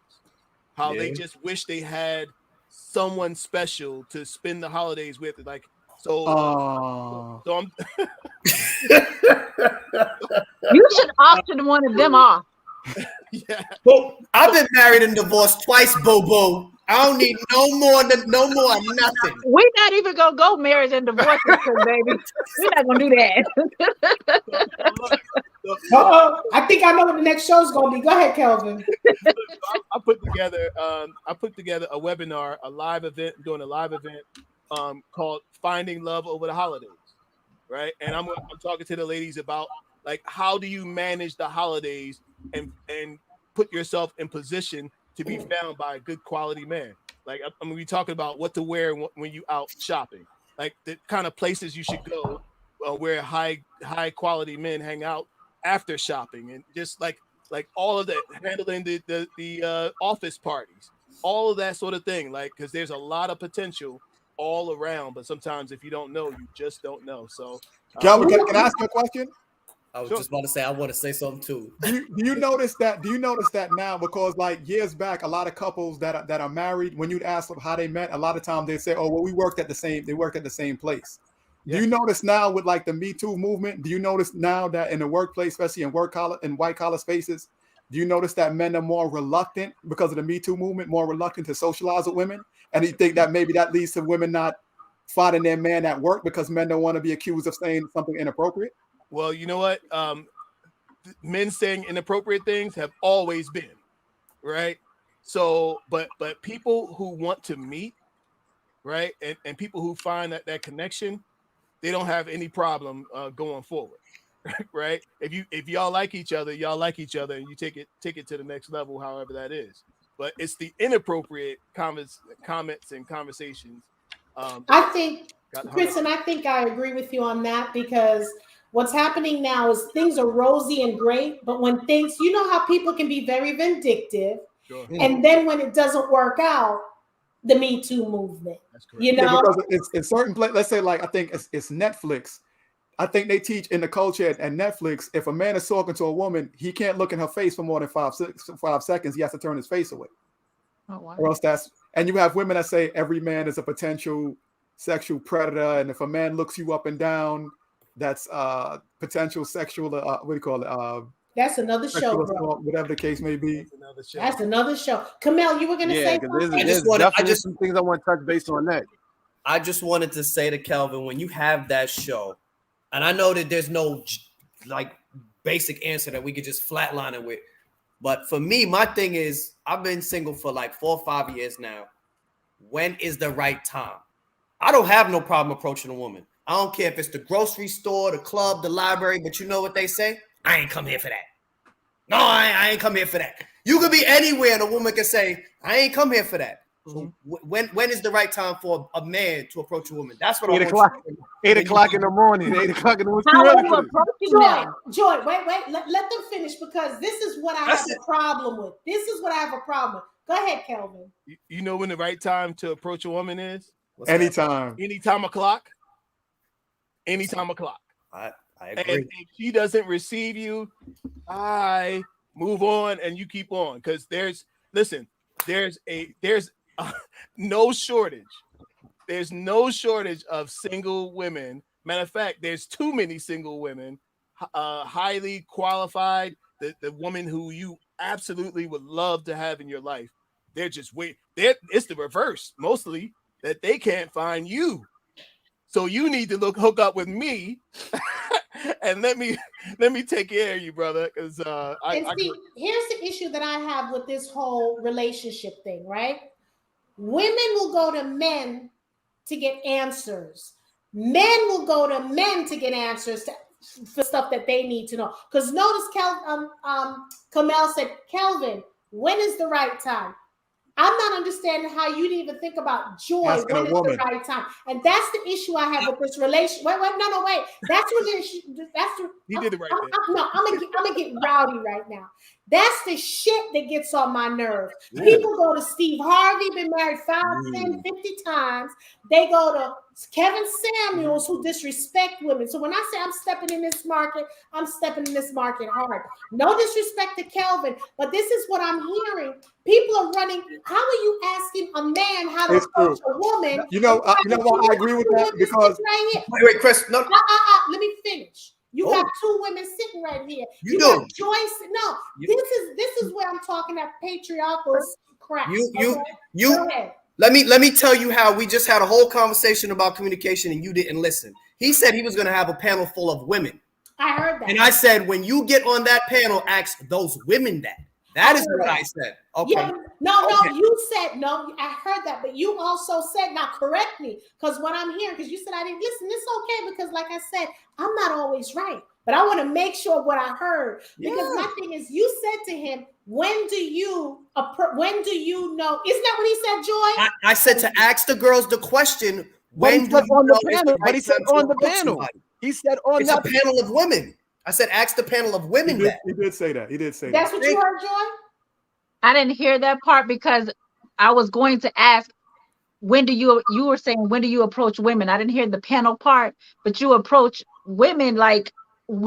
how they just wish they had someone special to spend the holidays with. Like, so I'm You should auction one of them off. yeah. Well, I've been married and divorced twice, Bobo. I don't need no more nothing. We're not even gonna go marriage and divorce system, baby. We're not gonna do that. I think I know what the next show's gonna be. Go ahead, Kelvin. I put together a webinar, a live event, doing a live event called Finding Love Over the Holidays, right? And I'm talking to the ladies about, like, how do you manage the holidays and put yourself in position to be found by a good quality man. Like, I'm gonna be talking about what to wear when you out shopping, like the kind of places you should go where high quality men hang out after shopping, and just like all of that, handling the office parties, all of that sort of thing. Like, because there's a lot of potential all around, but sometimes if you don't know, you just don't know. So, Calvin, can I ask you a question? I was just about to say, I want to say something too. Do you notice that? Do you notice that now? Because like years back, a lot of couples that are married, when you'd ask them how they met, a lot of times they say, "Oh, well, they worked at the same place." Yeah. Do you notice now with like the Me Too movement? Do you notice now that in the workplace, especially in white collar spaces, do you notice that men are more reluctant because of the Me Too movement, more reluctant to socialize with women? And you think that maybe that leads to women not finding their man at work because men don't want to be accused of saying something inappropriate? well, you know what? Men saying inappropriate things have always been, right? So, but people who want to meet, right, and people who find that connection, they don't have any problem going forward, right? If y'all like each other, and you take it to the next level, however that is. But it's the inappropriate comments and conversations. I think, Chris, and I think I agree with you on that, because what's happening now is things are rosy and great, but when things, you know how people can be very vindictive, Sure. and then when it doesn't work out, the Me Too movement. That's correct. You know, because it's certain places. Let's say, like, I think it's Netflix. I think they teach in the culture at Netflix, if a man is talking to a woman, he can't look in her face for more than 5 seconds. He has to turn his face away. Oh, wow. Or else and you have women that say every man is a potential sexual predator. And if a man looks you up and down, that's potential sexual, what do you call it? that's another show, Sexual bro. assault, whatever the case may be. That's another show. That's another show. Kamel, you were gonna Yeah, say because something? there's definitely some things I want to touch based on that. I just wanted to say to Kelvin, when you have that show, and I know that there's no like basic answer that we could just flatline it with, but for me, my thing is, I've been single for like 4 or 5 years now. When is the right time? I don't have no problem approaching a woman. I don't care if it's the grocery store, the club, the library, but you know what they say? I ain't come here for that. No, I ain't come here for that. You could be anywhere and a woman can say, I ain't come here for that. So when is the right time for a man to approach a woman? That's what 8 I o'clock. want. 8 o'clock in the morning. 8 o'clock in the morning. How Too are early you for this. approaching them? Joy, wait, let them finish, because this is what I have a problem with. Go ahead, Kelvin. You know when the right time to approach a woman is? What's that? Anytime. Anytime o'clock. Anytime o'clock. I And agree. if she doesn't receive you, I move on and you keep on, because there's no shortage. There's no shortage of single women. Matter of fact, there's too many single women, highly qualified. The woman who you absolutely would love to have in your life. They're just it's the reverse mostly, that they can't find you. So you need to hook up with me and let me take care of you, brother. Because here's the issue that I have with this whole relationship thing, right? Women will go to men to get answers. Men will go to men to get answers for stuff that they need to know. Because notice Kamel said, Kelvin, when is the right time? I'm not understanding how you didn't even think about joy. Asking when a is woman. the right time? And that's the issue I have with this relation. Wait. That's what the issue. He did it right there. I'm gonna get rowdy right now. That's the shit that gets on my nerves. People go to Steve Harvey, been married 5, 10, 50 times. They go to Kevin Samuels, who disrespect women. So when I say I'm stepping in this market, I'm stepping in this market hard. No disrespect to Kelvin, but this is what I'm hearing. People are running. How are you asking a man how to approach a woman? You know what? I agree with that because right here. Wait, Chris. No. Let me finish. You got 2 women sitting right here. You got do. Joyce. No, this is where I'm talking that patriarchal crap. You. Go ahead. Let me tell you how we just had a whole conversation about communication and you didn't listen. He said he was going to have a panel full of women. I heard that. And I said, when you get on that panel, ask those women that. That is what I said. Okay. Yeah, no, you said no. I heard that, but you also said, now correct me, because what I'm hearing, because you said I didn't listen. It's okay because, like I said, I'm not always right, but I want to make sure what I heard. Because my thing is, you said to him, when do you know? Isn't that what he said, Joy? I said to ask the girls the question. When He said on the panel. He said on it's that a panel of women. I said, ask the panel of women that. He did say that. That's what you heard, Joy? I didn't hear that part because I was going to ask, you were saying, when do you approach women? I didn't hear the panel part, but you approach women like,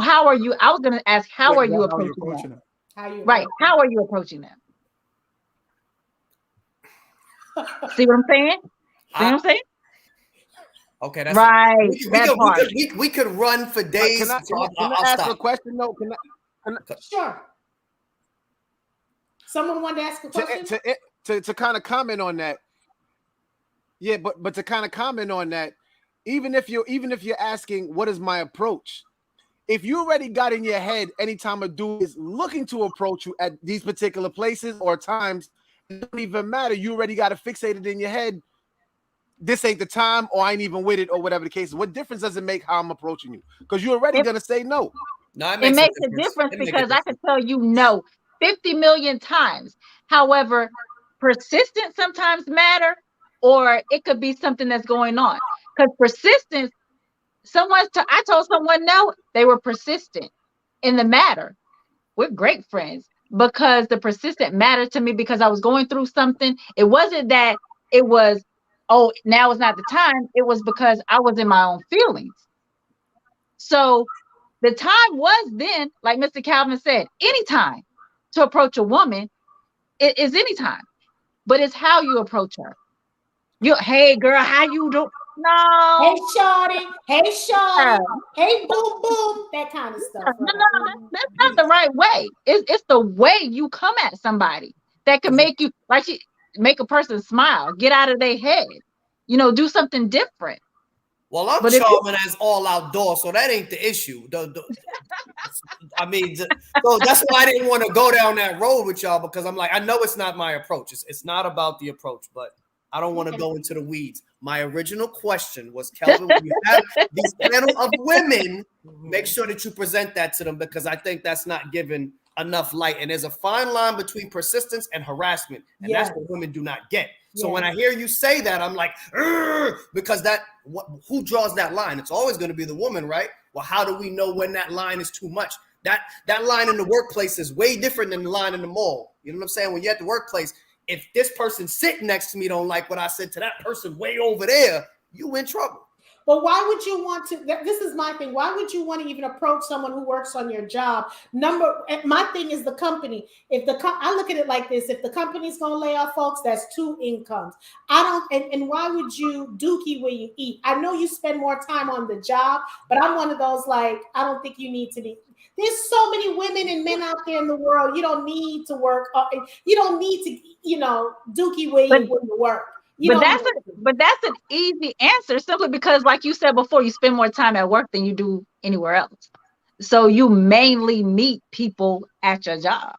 how are you? I was going to ask, how are you approaching them? Right. How are you approaching them? See what I'm saying? See what I'm saying? Okay, that's right. We could run for days. Can I ask a question though? Sure. Someone wanted to ask a question to kind of comment on that. Yeah, but to kind of comment on that, even if you're asking what is my approach, if you already got in your head anytime a dude is looking to approach you at these particular places or times, it doesn't even matter. You already got it fixated in your head. This ain't the time, or I ain't even with it, or whatever the case is. What difference does it make how I'm approaching you? Because you're already gonna say no. No, it makes a difference because I can tell you no 50 million times. However, persistence sometimes matter, or it could be something that's going on. Because persistence, I told someone no, they were persistent in the matter. We're great friends because the persistent mattered to me because I was going through something. It wasn't that it was, oh, now is not the time. It was because I was in my own feelings. So the time was then, like Mr. Calvin said, anytime to approach a woman, it is anytime. But it's how you approach her. Hey girl, how you do? No. Hey shorty, hey boom boom, that kind of stuff. No, that's not the right way. It's the way you come at somebody that can make you make a person smile, get out of their head, do something different. Well, I'm charming as all outdoor, so that ain't the issue. I mean, so that's why I didn't want to go down that road with y'all, because I'm like, I know it's not my approach. It's not about the approach, but I don't want to go into the weeds. My original question was, Kelvin, when you have these panel of women, make sure that you present that to them, because I think that's not given enough light. And there's a fine line between persistence and harassment, and that's what women do not get. So when I hear you say that, I'm like, because who draws that line? It's always going to be the woman, right? Well, how do we know when that line is too much? That line in the workplace is way different than the line in the mall. You know what I'm saying? When you're at the workplace, if this person sitting next to me don't like what I said to that person way over there, you in trouble. But why would you want to? This is my thing. Why would you want to even approach someone who works on your job? My thing is the company. If I look at it like this: if the company's going to lay off folks, that's 2 incomes. I don't. And why would you dookie where you eat? I know you spend more time on the job, but I'm one of those like I don't think you need to be. There's so many women and men out there in the world. You don't need to work. You don't need to, dookie where you work. But that's an easy answer simply because, like you said before, you spend more time at work than you do anywhere else. So you mainly meet people at your job.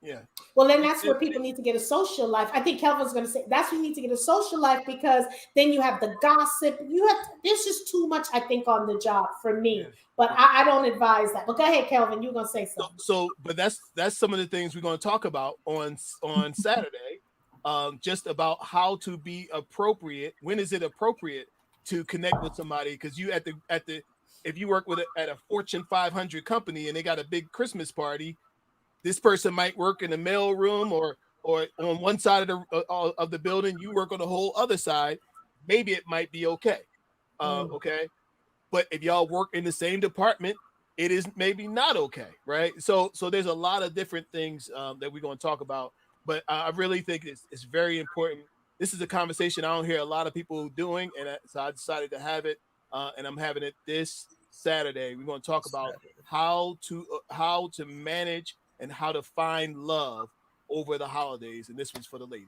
Yeah. Well, then that's where people need to get a social life. I think Kelvin's going to say that's where you need to get a social life because then you have the gossip. There's just too much, I think, on the job for me. Yeah. But I don't advise that. But go ahead, Kelvin. You're going to say something. But that's some of the things we're going to talk about on Saturday. Just about how to be appropriate. When is it appropriate to connect with somebody? Because you if you work at a Fortune 500 company and they got a big Christmas party, this person might work in the mail room or on one side of the building. You work on the whole other side. Maybe it might be okay. Okay, but if y'all work in the same department, it is maybe not okay, right? So there's a lot of different things that we're going to talk about. But I really think it's very important. This is a conversation I don't hear a lot of people doing, and so I decided to have it, and I'm having it this Saturday. We're going to talk about how to manage and how to find love over the holidays, and this one's for the ladies.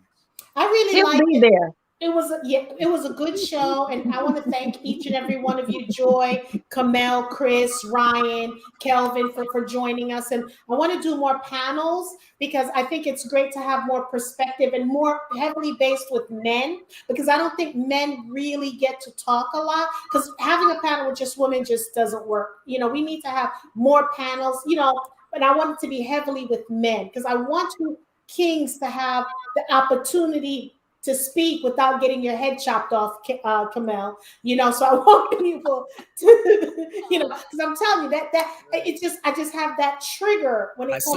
I really like it. There. It was a good show, and I want to thank each and every one of you, Joy, Kamel, Chris, Ryan, Kelvin, for joining us. And I want to do more panels because I think it's great to have more perspective and more heavily based with men, because I don't think men really get to talk a lot, because having a panel with just women just doesn't work. We need to have more panels, but I want it to be heavily with men because I want you kings to have the opportunity to speak without getting your head chopped off, Kamel. So I want people to, because I'm telling you that I just have that trigger when it comes.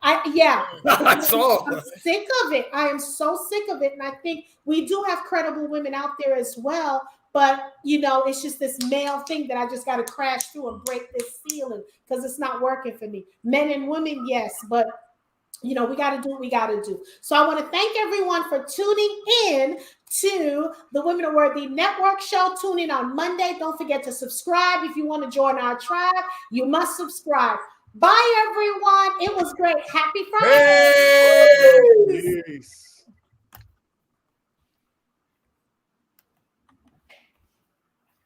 I saw. I'm sick of it. I am so sick of it, and I think we do have credible women out there as well. But it's just this male thing that I just got to crash through and break this ceiling because it's not working for me. Men and women, yes, but. We got to do what we got to do. So I want to thank everyone for tuning in to the Women Are Worthy Network show. Tune in on Monday. Don't forget to subscribe. If you want to join our tribe, you must subscribe. Bye, everyone. It was great. Happy Friday. Peace.